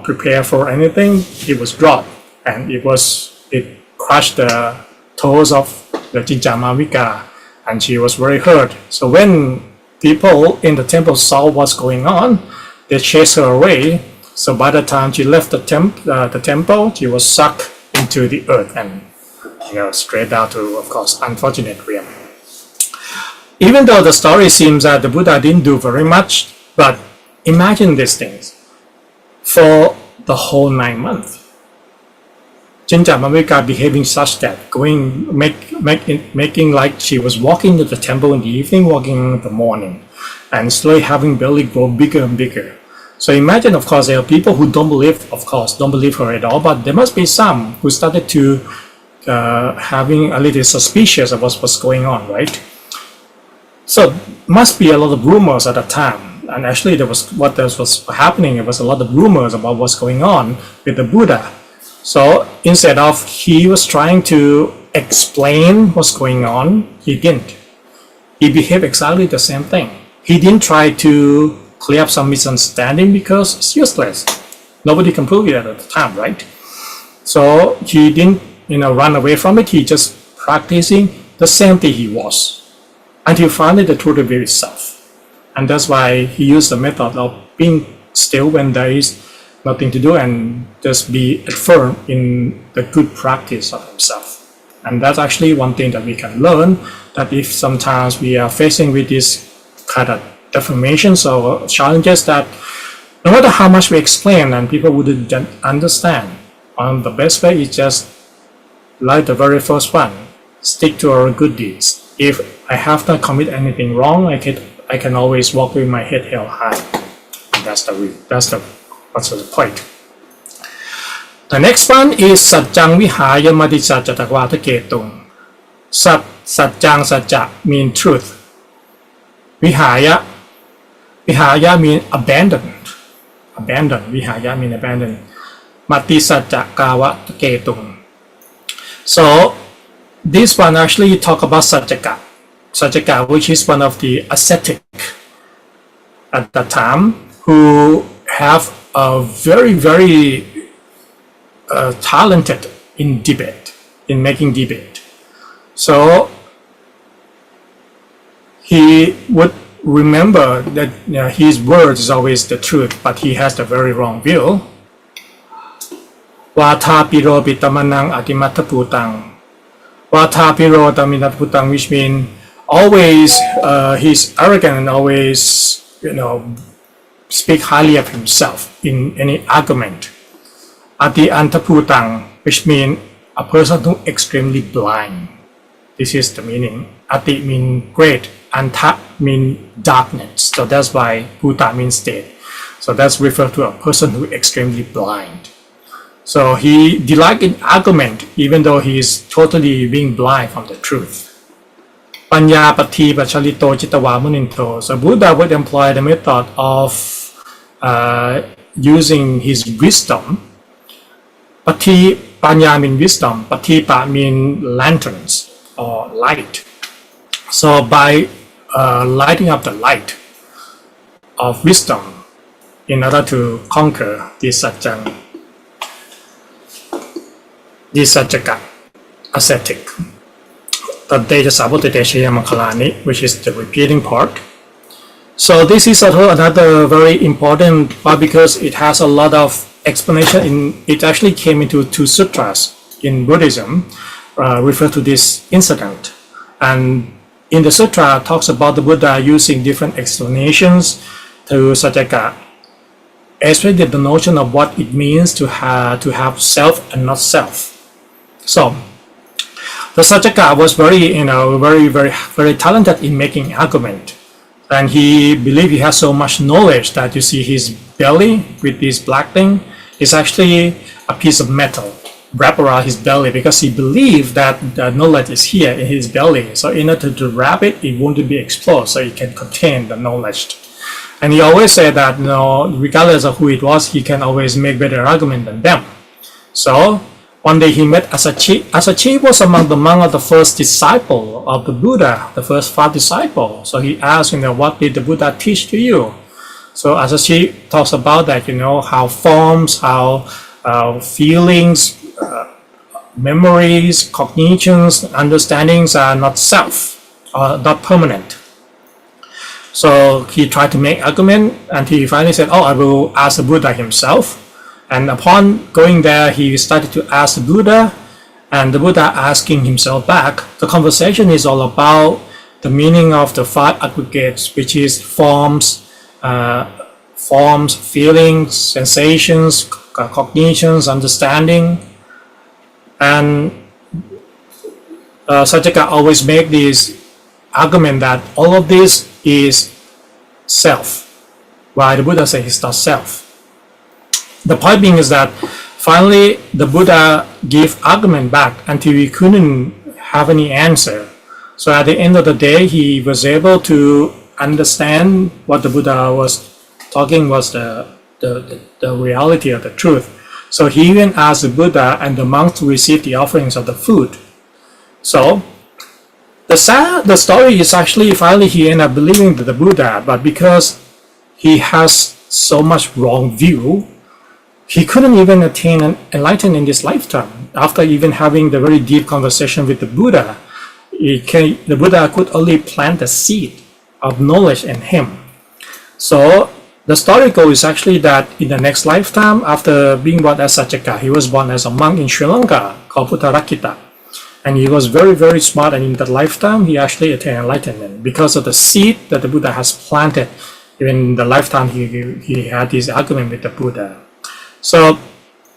prepare for anything, it was dropped, and it crushed the toes of the Buddhajayamangalagatha, and she was very hurt. So when people in the temple saw what's going on, they chased her away. So by the time she left the temple, she was sucked into the earth and straight down to, of course, unfortunate realm. Even though the story seems that the Buddha didn't do very much, but imagine these things. For the whole 9 months, Buddhajayamangalagatha behaving such that, making like she was walking to the temple in the evening, walking in the morning, and slowly having belly grow bigger and bigger. So imagine, of course, there are people who don't believe her at all, but there must be some who started to having a little suspicious of what's going on, right? So must be a lot of rumors at the time, and actually there was happening. It was a lot of rumors about what's going on with the Buddha. So instead of he was trying to explain what's going on, he didn't. He behaved exactly the same thing. He didn't try to clear up some misunderstanding because it's useless. Nobody can prove it at the time, right? So he didn't run away from it. He just practicing the same thing he was until finally the truth revealed itself. And that's why he used the method of being still when there is nothing to do and just be firm in the good practice of himself. And that's actually one thing that we can learn, that if sometimes we are facing with this kind of deformations or challenges, that no matter how much we explain and people wouldn't understand, the best way is just like the very first one, stick to our good deeds. If I have not committed anything wrong, I can always walk with my head held high. And that's the point. The next one is Satjang Vihaya Madhisajjatavata Ketung. Satjang Satja mean truth. Vihaya mean abandoned. Vihaya mean abandoned. Madhisajjatavata Ketung. So this one actually talk about Sajjaka, which is one of the ascetic at that time, who have a very talented in making debate. So he would remember that his words is always the truth, but he has the very wrong view. Vata piro pitamanang atimataputang. Vata piro taminataputang, which means always he's arrogant and always speak highly of himself in any argument. Ati antaputang, which means a person who is extremely blind. This is the meaning. Ati means great, anta means darkness. So that's why puta means state. So that's referred to a person who is extremely blind. So he delights in argument even though he is totally being blind from the truth. Panya pati pachalito chitawa muninto. So Buddha would employ the method of using his wisdom. Pati, panya means wisdom. Patipa means lanterns or light. So by lighting up the light of wisdom in order to conquer this Sajjaka, ascetic. Which is the repeating part. So this is another very important part because it has a lot of explanation. It actually came into 2 sutras in Buddhism, refer to this incident. And in the sutra, it talks about the Buddha using different explanations to Sajjaka, especially the notion of what it means to have self and not self. So the Sajjaka was very talented in making argument, and he believed he has so much knowledge that you see his belly with this black thing is actually a piece of metal wrapped around his belly, because he believed that the knowledge is here in his belly. So in order to wrap it, it won't be exposed, so it can contain the knowledge. And he always said that regardless of who it was, he can always make better argument than them. So one day he met Asachi. Asachi was among the first disciple of the Buddha, the first 5 disciples. So he asked, what did the Buddha teach to you? So Asachi talks about that, how forms, how feelings, memories, cognitions, understandings are not self, or not permanent. So he tried to make argument, and he finally said, I will ask the Buddha himself. And upon going there, he started to ask the Buddha, and the Buddha asking himself back. The conversation is all about the meaning of the 5 aggregates, which is forms, feelings, sensations, cognitions, understanding. And Sajjaka always make this argument that all of this is self, while the Buddha says it's not self. The point being is that finally the Buddha gave argument back until he couldn't have any answer. So at the end of the day, he was able to understand what the Buddha was talking was the reality of the truth. So he even asked the Buddha and the monks to receive the offerings of the food. So the story is actually finally he ended up believing the Buddha, but because he has so much wrong view, he couldn't even attain an enlightenment in this lifetime. After even having the very deep conversation with the Buddha, the Buddha could only plant the seed of knowledge in him. So the story goes actually that in the next lifetime, after being born as Sajjaka, he was born as a monk in Sri Lanka called Puttarakita. And he was very, very smart, and in that lifetime, he actually attained enlightenment because of the seed that the Buddha has planted. In the lifetime, he had this argument with the Buddha. So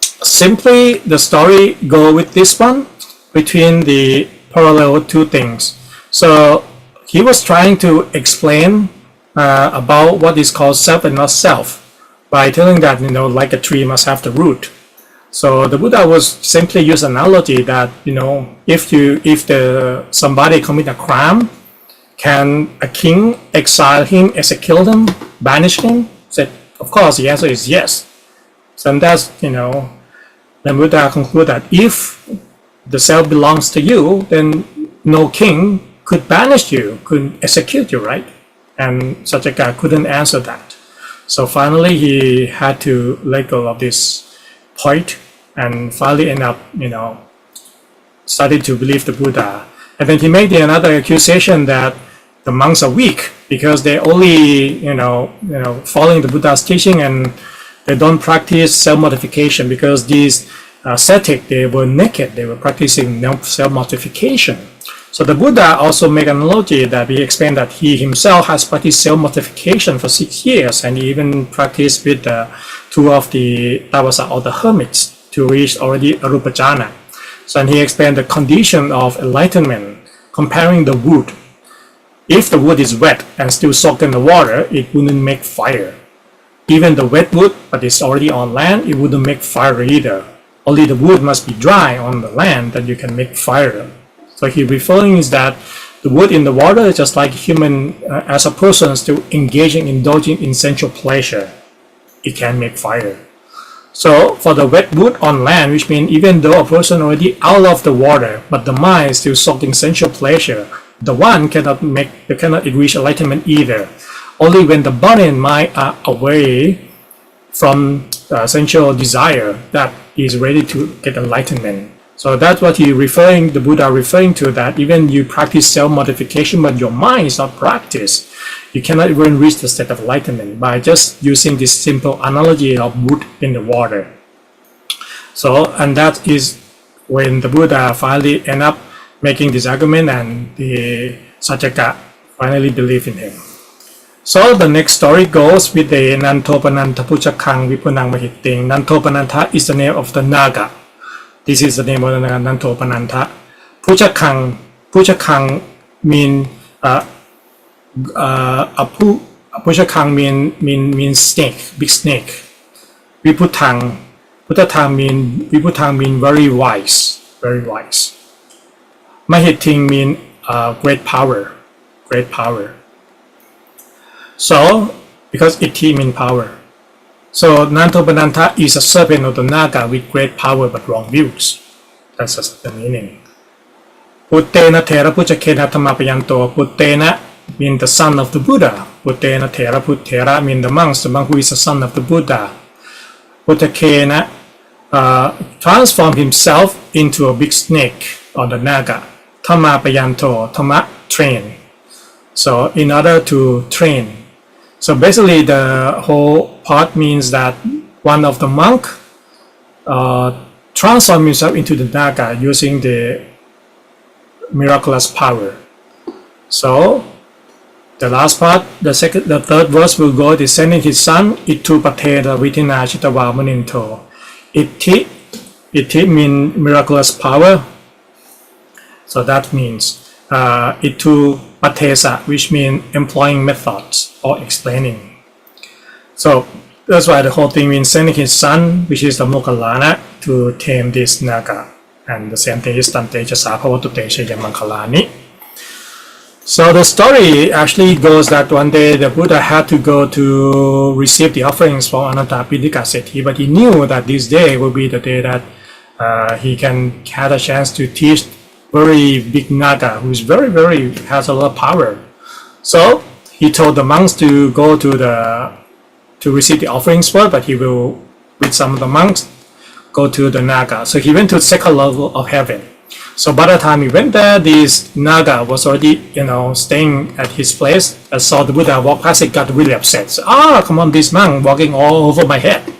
simply, the story go with this one, between the parallel two things. So he was trying to explain about what is called self and not self, by telling that, like a tree must have the root. So the Buddha was simply use analogy that, if somebody commit a crime, can a king exile him, execute him, banish him? Said, of course, the answer is yes. So that's, the Buddha conclude that if the self belongs to you, then no king could banish you, could execute you, right? And Sajjaka couldn't answer that. So finally, he had to let go of this point, and finally end up, started to believe the Buddha. And then he made another accusation that the monks are weak because they only, following the Buddha's teaching, and they don't practice self-mortification, because these ascetic, they were naked, they were practicing self-mortification. So the Buddha also made an analogy that he explained that he himself has practiced self-mortification for 6 years, and he even practiced with two of the Tavasa or the hermits to reach already Arupa jhana. So and he explained the condition of enlightenment, comparing the wood. If the wood is wet and still soaked in the water, it wouldn't make fire. Even the wet wood, but it's already on land, it wouldn't make fire either. Only the wood must be dry on the land that you can make fire. So he referring is that the wood in the water is just like human, as a person still indulging in sensual pleasure, it can make fire. So for the wet wood on land, which means even though a person already out of the water, but the mind is still soaked in sensual pleasure, the one cannot reach enlightenment either. Only when the body and mind are away from sensual desire, that is ready to get enlightenment. So that's what the Buddha referring to, that even you practice self-mortification, but your mind is not practiced, you cannot even reach the state of enlightenment by just using this simple analogy of wood in the water. So, and that is when the Buddha finally end up making this argument, and the Sajjaka finally believed in him. So the next story goes with the Nantopananta Puchakang Vipunang Mahitting. Nantopananta is the name of the Naga. This is the name of the Nantopananta. Puchakang mean Puchakang means snake, big snake. Viputang mean very wise, very wise. Mahitting mean great power. So, because iti means power. So, Nantopananta is a serpent of the Naga with great power but wrong views. That's just the meaning. Puttena Thera Puchakena Tamapayanto. Puttena means the son of the Buddha. Puttena Thera Puttera means the monk who is the son of the Buddha. Putakena transformed himself into a big snake or the Naga. Tamapayanto, Tama, train. So, in order to train. So basically the whole part means that one of the monk transformed himself into the Naga using the miraculous power. So the last part, the third verse will go, descending his son, Itu Patera Vitina Chitawa Muninto. Iti means miraculous power. So that means Itu Patesa, which means employing methods or explaining. So that's why the whole thing means sending his son, which is the Moggallana, to tame this Naga. And the same thing is Tante Jasa Bhavatutechayamangalani. So the story actually goes that one day the Buddha had to go to receive the offerings from Anathapindika Sethi, but he knew that this day will be the day that he can have a chance to teach very big Naga, who is very has a lot of power. So he told the monks to go to receive the offerings first, but he will with some of the monks, go to the Naga. So he went to the second level of heaven. So by the time he went there, this Naga was already, staying at his place. And saw the Buddha walk past, it got really upset. So, come on, this monk walking all over my head.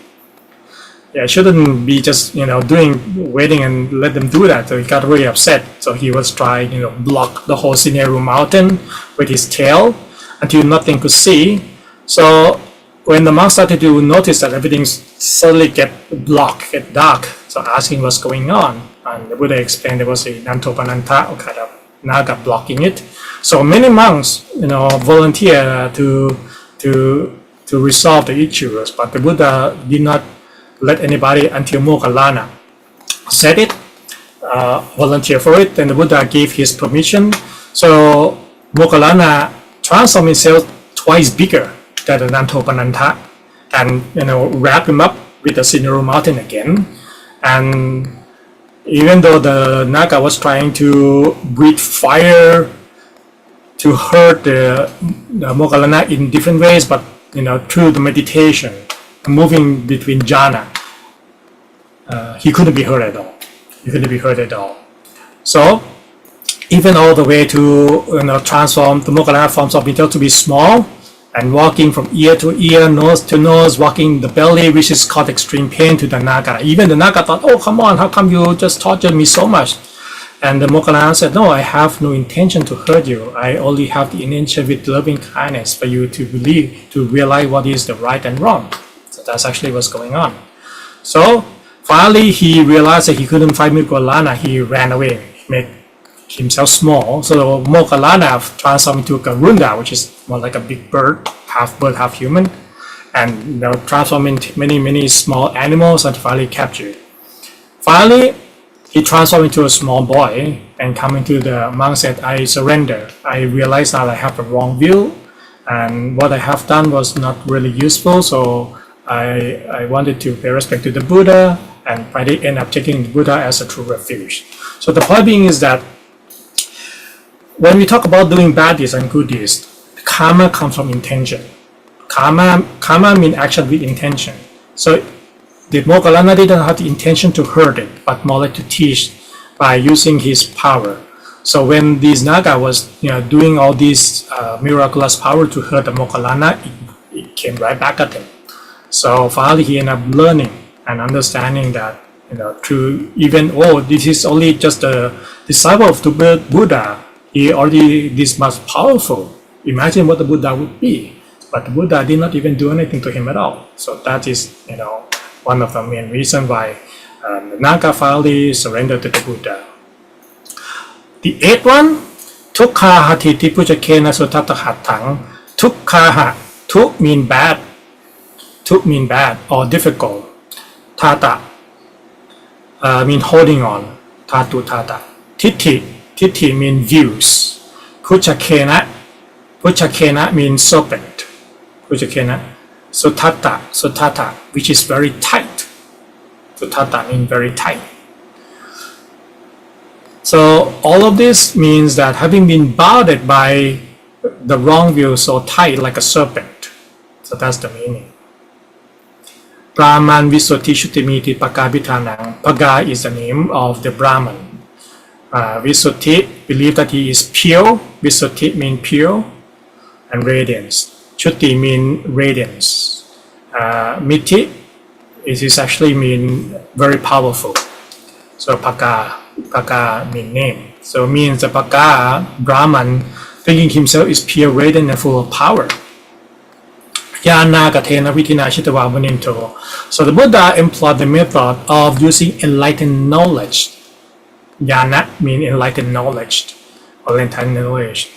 Yeah, I shouldn't be just, waiting and let them do that. So he got really upset. So he was trying, block the whole scenario mountain with his tail until nothing could see. So when the monk started to notice that everything suddenly get blocked, get dark, so asking what's going on, and the Buddha explained there was a Nantopananta kind of Naga blocking it. So many monks, volunteer to resolve the issues, but the Buddha did not let anybody until Moggallana said it, volunteer for it. Then the Buddha gave his permission. So Moggallana transformed himself twice bigger than the Nantopananta, and wrap him up with the scenario mountain again. And even though the Naga was trying to breathe fire to hurt the Moggallana in different ways, but through the meditation, moving between jhana, he couldn't be hurt at all. So even all the way to transform the Moggallana forms of himself to be small, and walking from ear to ear, nose to nose, walking the belly, which is called extreme pain to the Naga. Even the Naga thought, oh, come on, how come you just tortured me so much? And the Moggallana said, no, I have no intention to hurt you. I only have the intention with loving kindness for you to believe, to realize what is the right and wrong. So that's actually what's going on. So finally, he realized that he couldn't fight Moggallana. He ran away, made himself small. So Moggallana transformed into Garunda, which is more like a big bird, half human, and transformed into many small animals and finally captured. Finally, he transformed into a small boy and coming to the monk said, I surrender. I realized that I have the wrong view, and what I have done was not really useful, so I wanted to pay respect to the Buddha, and finally end up taking the Buddha as a true refuge. So the point being is that when we talk about doing bad deeds and good deeds, karma comes from intention. Karma means action with intention. So the Moggallana didn't have the intention to hurt it, but more like to teach by using his power. So when this Naga was doing all this miraculous power to hurt the Moggallana, it came right back at him. So finally he ended up learning and understanding that through even this is only just a disciple of the Buddha. He already this much powerful. Imagine what the Buddha would be. But the Buddha did not even do anything to him at all. So that is, one of the main reasons why the Naga finally surrendered to the Buddha. The eighth one, Tukha hatiti pujakena sutata hatang. Tukha, tuk mean bad. Tuk mean bad or difficult. Tata mean holding on. Tatu tata. Titi mean views. Puchakena means serpent. Puchakena. Sutata, which is very tight. Sutata means very tight. So all of this means that having been bounded by the wrong view so tight like a serpent. So that's the meaning. Brahman Visuddhi Shuttimiti Pagabhitanang. Paga is the name of the Brahman. Visuddhi, believe that he is pure. Visuddhi means pure and radiance. Chutti means radiance. Miti, it is actually mean very powerful. So Paga means name. So it means the Paga, Brahman, thinking himself is pure, radiant and full of power. Yanagathena vitina chitava muninto. So the Buddha employed the method of using enlightened knowledge. Jnana means enlightened knowledge or enlightened knowledge.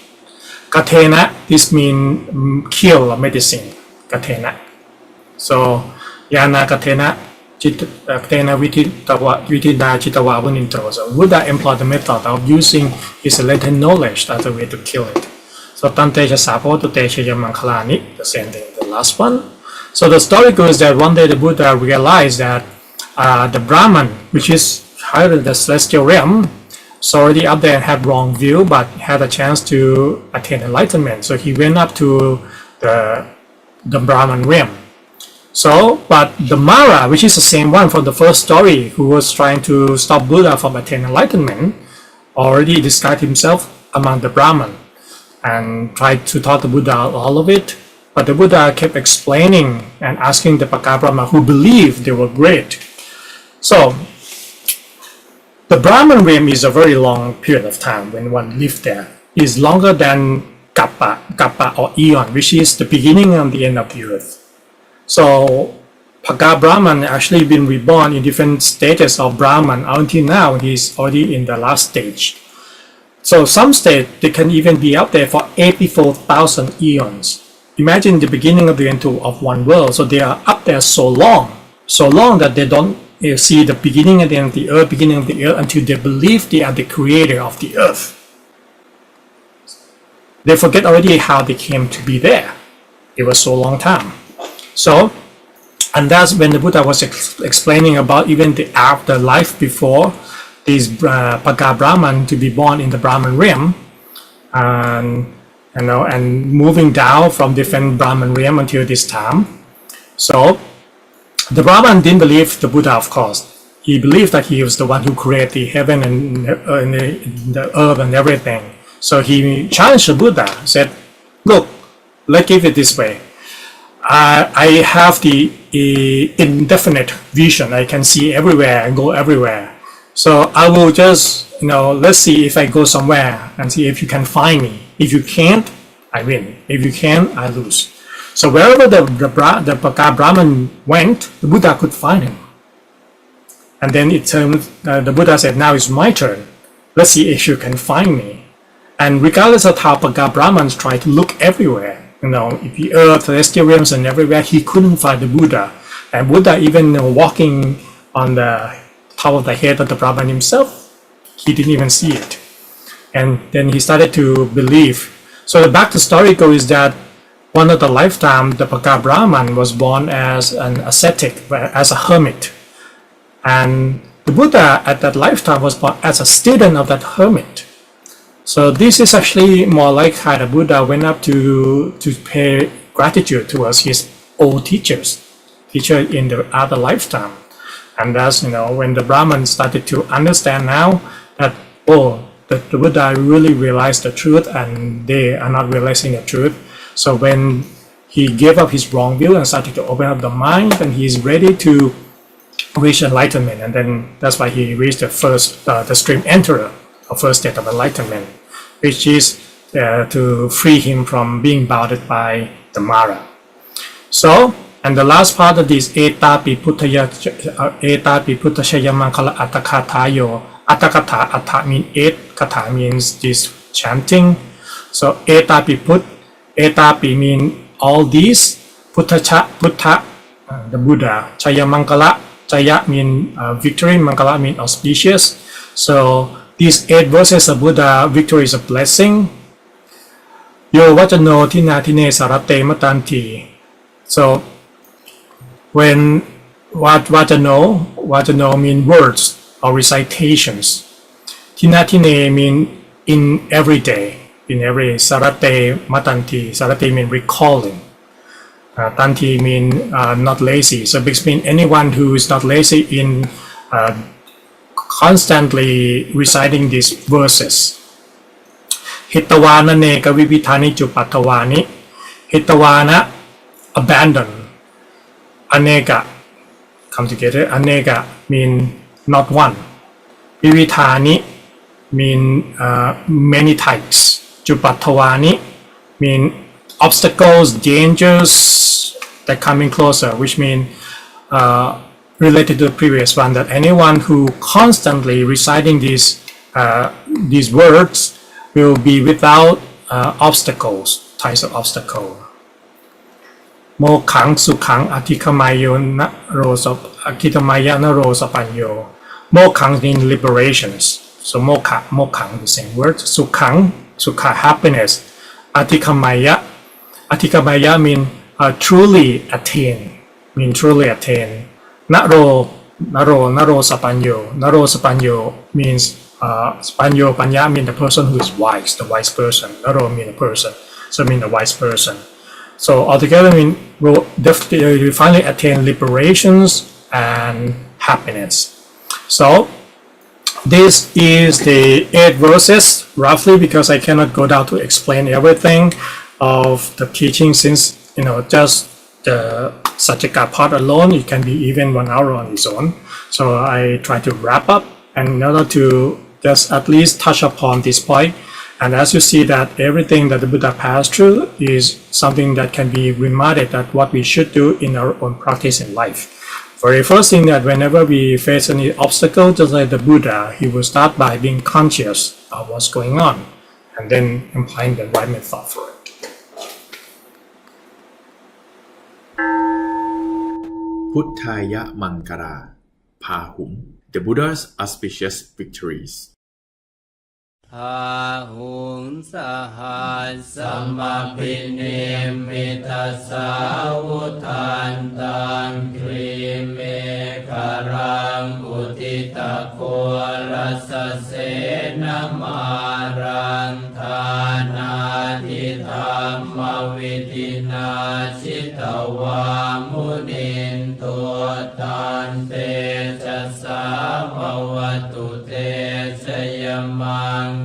Kathena, this means cure or medicine. Kathena. So Jnana Kathena Kathena vitina chitava muninto. So Buddha employed the method of using his enlightened knowledge as a way to kill it. So Tanteja Sapo to Buddhajayamangalagatha, the same thing, the last one. So the story goes that one day the Buddha realized that the Brahman, which is higher than the celestial realm, is already up there and had wrong view, but had a chance to attain enlightenment. So he went up to the Brahman realm. So, but the Mara, which is the same one from the first story, who was trying to stop Buddha from attaining enlightenment, already described himself among the Brahman and tried to taught the Buddha all of it. But the Buddha kept explaining and asking the Brahman who believed they were great. So, the Brahman realm is a very long period of time when one lived there. It's longer than Kappa or Eon, which is the beginning and the end of the earth. So Brahman actually been reborn in different stages of Brahman. Until now, he's already in the last stage. So some state, they can even be out there for 84,000 eons. Imagine the beginning of the end of one world. So they are up there so long that they don't see the beginning and the end of the earth, until they believe they are the creator of the earth. They forget already how they came to be there. It was so long time. So, and that's when the Buddha was explaining about even the afterlife before these Brahman to be born in the Brahman realm, and moving down from different Brahman realm until this time. So, the Brahman didn't believe the Buddha, of course. He believed that he was the one who created the heaven and the earth and everything. So he challenged the Buddha, said, "Look, let's give it this way. I have the indefinite vision. I can see everywhere and go everywhere. So I will just, let's see if I go somewhere and see if you can find me. If you can't, I win. If you can, I lose." So wherever the Brahman went, the Buddha could find him. And then the Buddha said, "Now it's my turn. Let's see if you can find me." And regardless of how Brahmans tried to look everywhere, if the earth, celestial realms, and everywhere, he couldn't find the Buddha. And Buddha, even walking on the top of the head of the Brahman himself, he didn't even see it. And then he started to believe. So the back to story goes is that one of the lifetime, the Brahman was born as an ascetic, as a hermit. And the Buddha at that lifetime was born as a student of that hermit. So this is actually more like how the Buddha went up to pay gratitude towards his old teacher in the other lifetime. And that's, when the Brahman started to understand now that, the Buddha really realized the truth and they are not realizing the truth. So when he gave up his wrong view and started to open up the mind, and he's ready to reach enlightenment. And then that's why he reached the stream enterer, or first state of enlightenment, which is to free him from being bounded by the Mara. So, and the last part of this, Etapi Buddhajayamangalagatha Kathayo. Atta means 8, Katha means this chanting. So Etapi means all these, Buddha, the Buddha, Jayamangala, Jaya means victory, Mangala means auspicious. So these 8 verses of Buddha, victory is a blessing. Yo vajano tina tine sarate matanti. So when vajano means words or recitations. Tina tine means in every day, in every sarate matanti. Sarate means recalling. Tanti means not lazy. So this means anyone who is not lazy in constantly reciting these verses. Hitawana neka vivithani chupatawani. Hitawana, abandon. Aneka, come together. Aneka mean not one. Vivithani mean many types. Chupatawani mean obstacles, dangers that coming closer, which mean related to the previous one, that anyone who constantly reciting these words will be without obstacles, types of obstacle. Mokhang sukhang atikamayo na rosa akitamaya na rosa panyo. Mokhang means liberations. So mokhang, the same word. Sukha, happiness. Atikamaya mean truly attain. Naro sapanyo. Naro sapanyo means Spanyo Panya mean the person who is wise, the wise person. Naro mean a person, so mean a wise person. So altogether, we finally attain liberations and happiness. So this is the 8 verses roughly, because I cannot go down to explain everything of the teaching, since just the Satchika part alone, it can be even 1 hour on its own. So I try to wrap up, and in order to just at least touch upon this point. And as you see that everything that the Buddha passed through is something that can be reminded that what we should do in our own practice in life. Very first thing, that whenever we face any obstacle, just like the Buddha, he will start by being conscious of what's going on, and then applying the right method for it. Buddhajayamangalagatha, Bahum, the Buddha's auspicious victories. Ahum sahas samapinim mitasavutantam krime karang utitako rasase namarang thanadithamma vidina chitawa muninto tante chasa bhavatu te chayamang.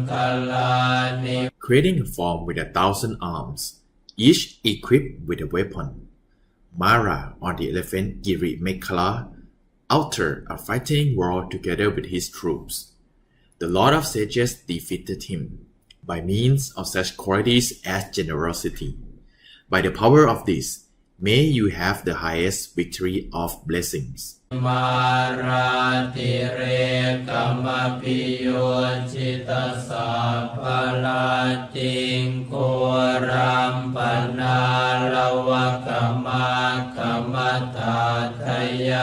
Creating a form with 1,000 arms, each equipped with a weapon, Mara on the elephant Giri Mekhala altered a fighting war together with his troops. The Lord of Sages defeated him by means of such qualities as generosity. By the power of this, may you have the highest victory of blessings. Marati re kamapiyo cita sapalating koram panalawa kamatataya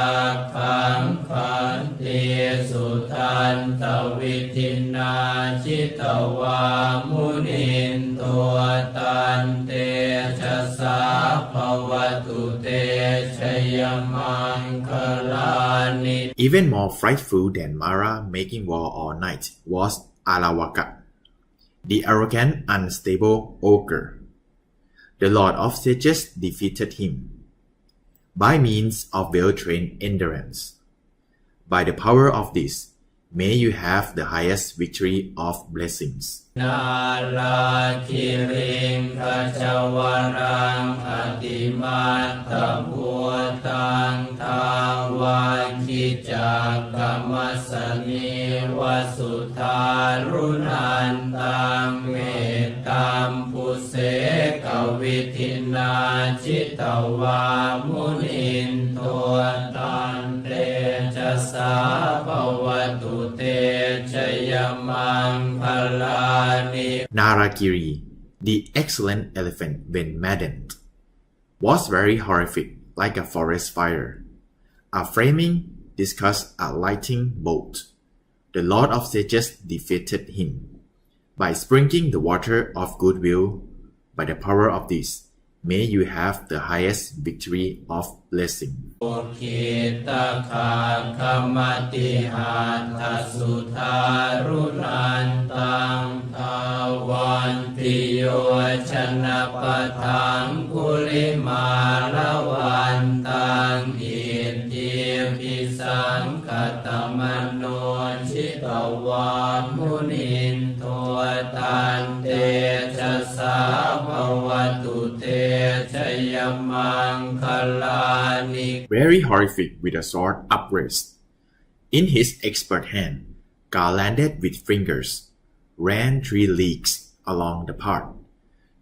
kangkanti sutanta vitina citawa muninto tante jasa pavatu te chayamangkala. Even more frightful than Mara making war all night was Alawaka, the arrogant, unstable ogre. The Lord of Sages defeated him by means of well-trained endurance. By the power of this, may you have the highest victory of blessings. Nala kiring kacawarang atimata butang tawaki jagamasani wasutharunantang metam puse kavitina citawa muninto tante jasa bhavatu te chayamangkala. Naragiri, the excellent elephant when maddened, was very horrific, like a forest fire, a flaming discuss a lightning bolt. The Lord of Sages defeated him by sprinkling the water of goodwill. By the power of this, may you have the highest victory of blessing. Kita kamati hata sutharunantang tawantiyo chanapatang kulimalawantang itipisang katamano chitawa muninto tante jasa bhavatu te chayamangkalani. Very horrific with a sword upraised. In his expert hand, garlanded with fingers, ran 3 leagues along the path.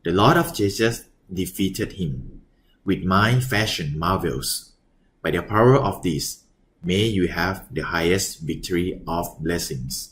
The Lord of Sages defeated him with mind fashioned marvels. By the power of this, may you have the highest victory of blessings.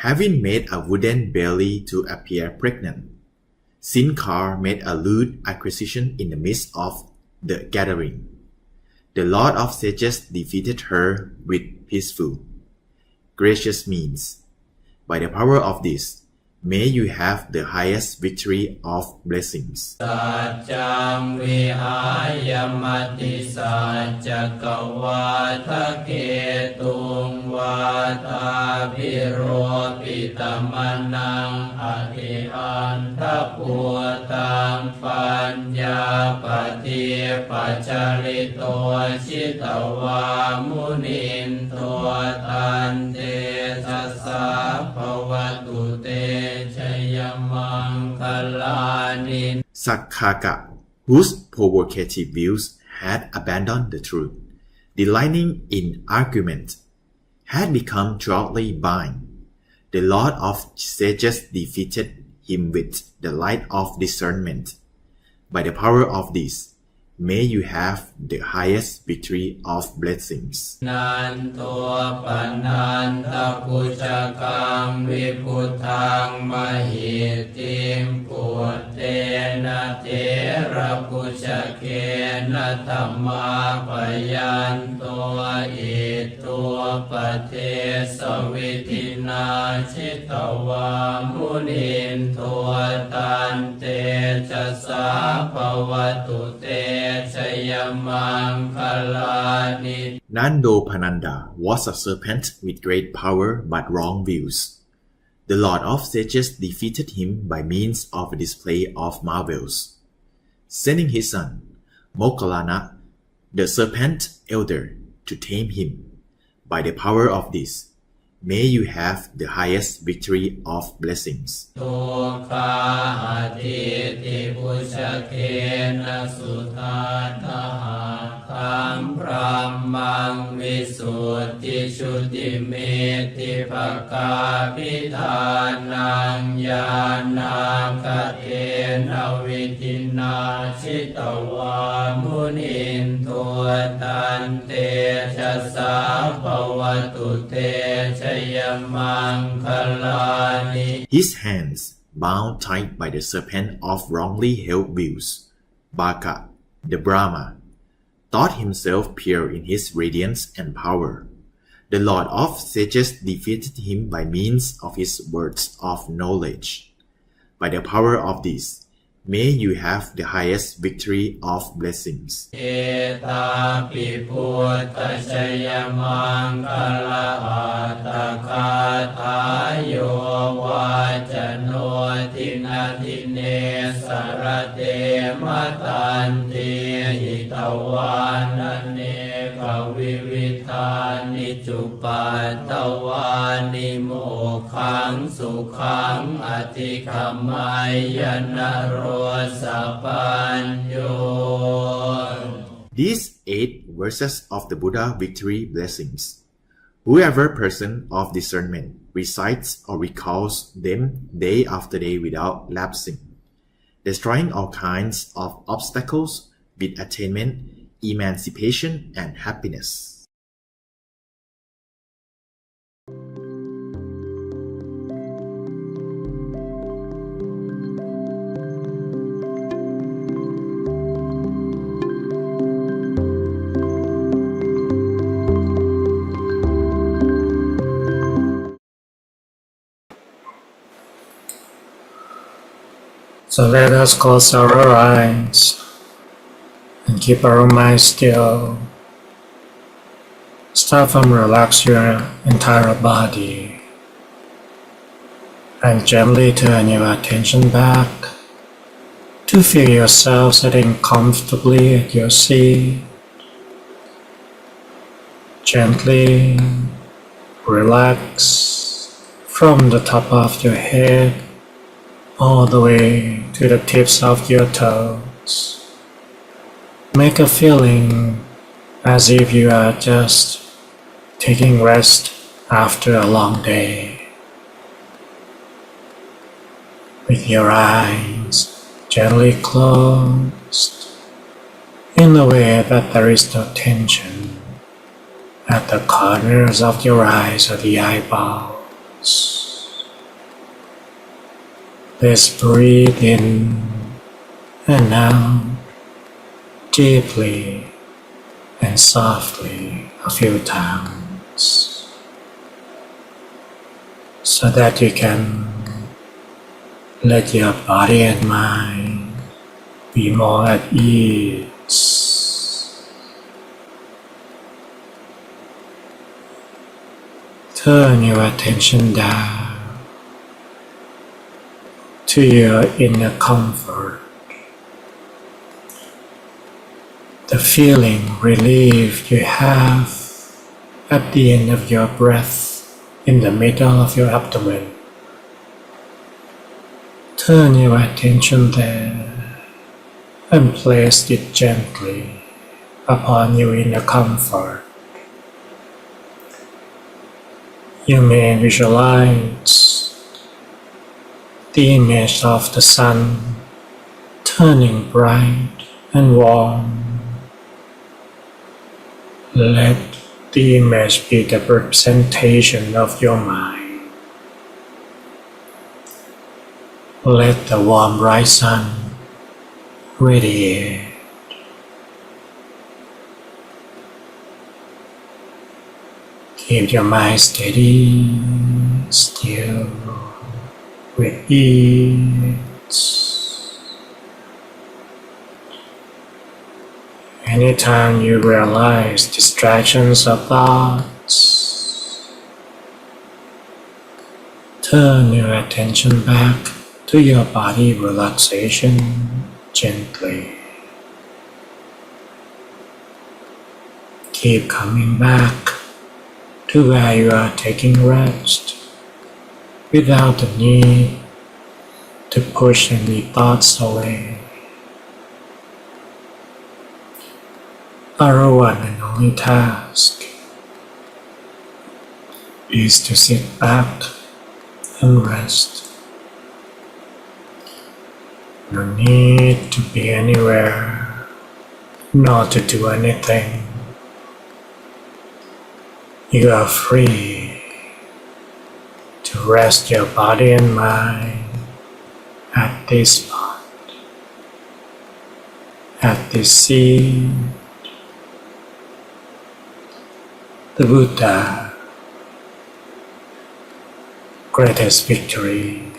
Having made a wooden belly to appear pregnant, Sin Car made a lewd acquisition in the midst of the gathering. The Lord of Sages defeated her with peaceful, gracious means. By the power of this, may you have the highest victory of blessings. สัจจังวิหายมติสัจจกวาทะเกตุงวาทาภิโรปิตมนังอธิอันทปุตังปัญญาปฏิปัจจริโตชิตวามุนินโทตันเตสัสสะภวตุเตชยมังคลานิ Sakkaka, whose provocative views had abandoned the truth, delighting in argument, had become thoroughly blind. The Lord of Sages defeated him with the light of discernment. By the power of this, may you have the highest victory of blessings. นันโทปนันทปุจกังวิพุทธังมหิติมปุตเตนะเถระปุจเกนะธัมมาปยันโตอิตัวปเทสวิธินาชิตวามุนินโทตันเตชะสาภวตุเตชยมังคลานิ Nando Pananda was a serpent with great power but wrong views. The Lord of Sages defeated him by means of a display of marvels, sending his son, Moggallana, the serpent elder, to tame him. By the power of this, may you have the highest victory of blessings. ทุกขาทิติปุชเกนะสุทัตถะธัมพระมังวิสุทธิชุติเมติภกาภิธานังญาณังคเทนะวิธินาชิตวามุนินโทตันเตชะสาภวตุเตชยมังคลานิ His hands, bound tight by the serpent of wrongly held views, Baka, the Brahma, thought himself pure in his radiance and power. The Lord of Sages defeated him by means of his words of knowledge. By the power of this, may you have the highest victory of blessings. เอตาปิพุทธชยมังคลาอัตตคาทายโยวาจโนทินาทิเนสรเตมตันติหิตวานเนกวิวิธานิจุปัตตวานิโมขังสุขังอธิขมายนะโรสัพพัญโย These 8 verses of the Buddha victory blessings. Whoever person of discernment recites or recalls them day after day without lapsing, destroying all kinds of obstacles with attainment, emancipation, and happiness. So let us close our eyes and keep our minds still. Start from relax your entire body and gently turn your attention back to feel yourself sitting comfortably at your seat. Gently relax from the top of your head all the way to the tips of your toes. Make a feeling as if you are just taking rest after a long day. With your eyes gently closed in a way that there is no tension at the corners of your eyes or the eyeballs. Let's breathe in and out deeply and softly a few times so that you can let your body and mind be more at ease. Turn your attention down to your inner comfort. The feeling relief you have at the end of your breath in the middle of your abdomen. Turn your attention there and place it gently upon your inner comfort. You may visualize the image of the sun turning bright and warm. Let the image be the representation of your mind. Let the warm bright sun radiate. Keep your mind steady, still, with ease. Anytime you realize distractions or thoughts, turn your attention back to your body relaxation gently. Keep coming back to where you are taking rest without the need to push any thoughts away. Our one and only task is to sit back and rest. No need to be anywhere, nor to do anything. You are free to rest your body and mind at this spot, at this seat. The Buddha, greatest victory,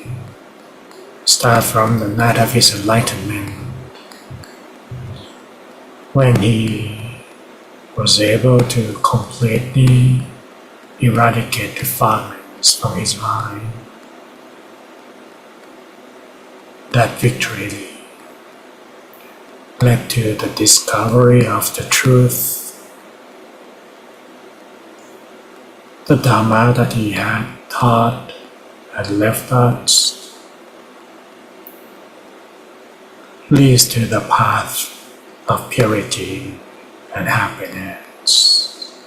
start from the night of his enlightenment, when he was able to completely eradicate defilements from his mind. That victory led to the discovery of the truth. The Dharma that he had taught and left us leads to the path of purity and happiness.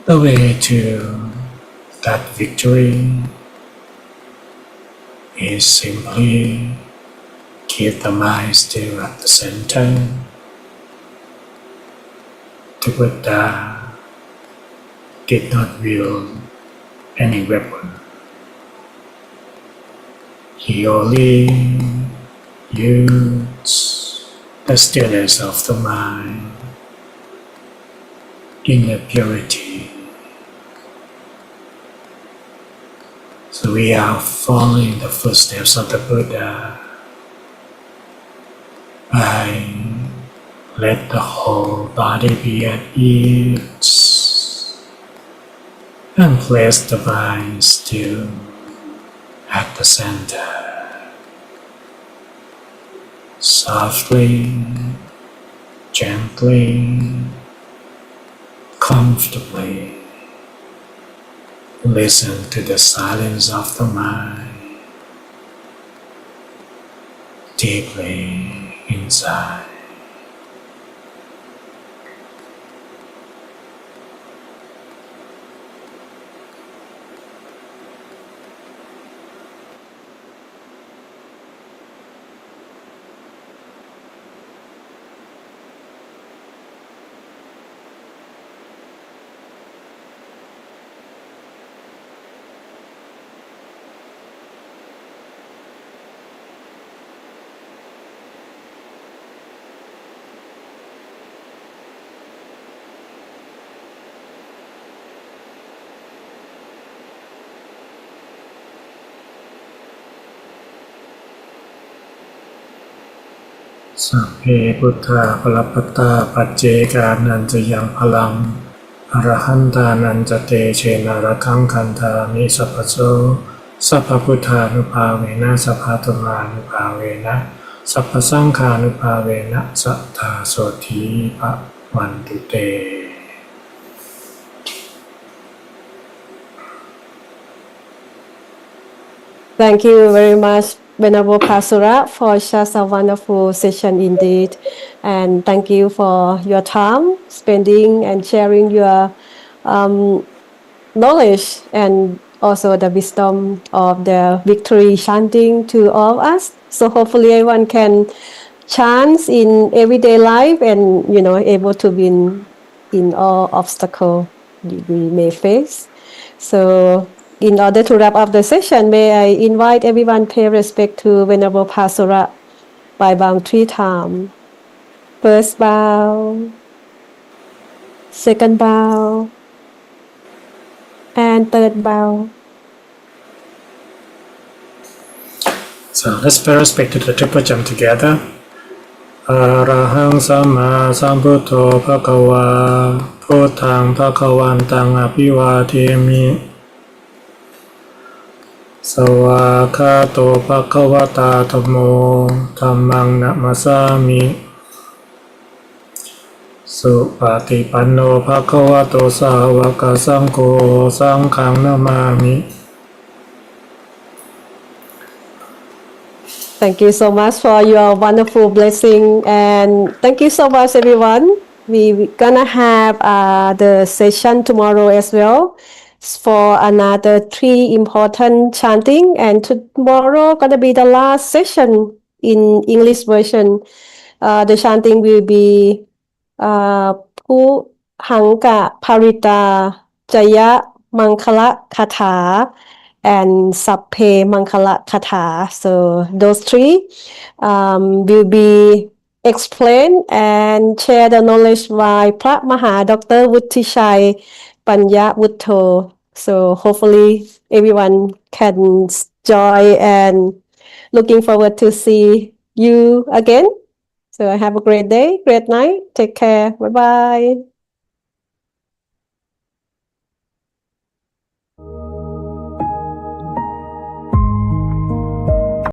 The way to that victory is simply keep the mind still at the center. The Buddha did not wield any weapon. He only used the stillness of the mind, inner purity. So we are following the footsteps of the Buddha by let the whole body be at ease and place the mind still at the center. Softly, gently, comfortably, listen to the silence of the mind deeply inside. สัพเพพุทธาภลปัตตาปัจเจกานันจะยังพลังอรหันตานันจะเตเชนะระคังคันธามิสัพพโสสัพพพุทธานุภาเวนะสัพพธรรมานุภาเวนะสัพพสังฆานุภาเวนะสัทธาโสธีภวันตุเตThank you very much, Venerable Pasura, for such a wonderful session indeed. And thank you for your time spending and sharing your knowledge and also the wisdom of the victory chanting to all of us. So hopefully everyone can chant in everyday life and, able to win in all obstacles we may face. So in order to wrap up the session, may I invite everyone pay respect to Venerable Pasura by bowing 3 times. First bow, second bow, and third bow. So let's pay respect to the triple jump together. Arahang Sama Sambuddho Bhagava Buddhang Bhagavantang Abhivademi Sawakato Bhagavata Dhammo Dhammang Namasami Supatipanno Bhagavato Sāvaka Saṅgho Saṅghang Namami. Thank you so much for your wonderful blessing, and thank you so much, everyone. We're gonna have the session tomorrow as well for another 3 important chanting, and tomorrow gonna be the last session in English version. The chanting will be Pu Hangka Parita Jaya Mangala Katha and Sapphe Mangala Katha. So those 3 will be explained and share the knowledge by Pra Maha Dr. Vuttishai Panya Vuttho. So hopefully everyone can join and looking forward to see you again. So have a great day, great night. Take care. Bye-bye.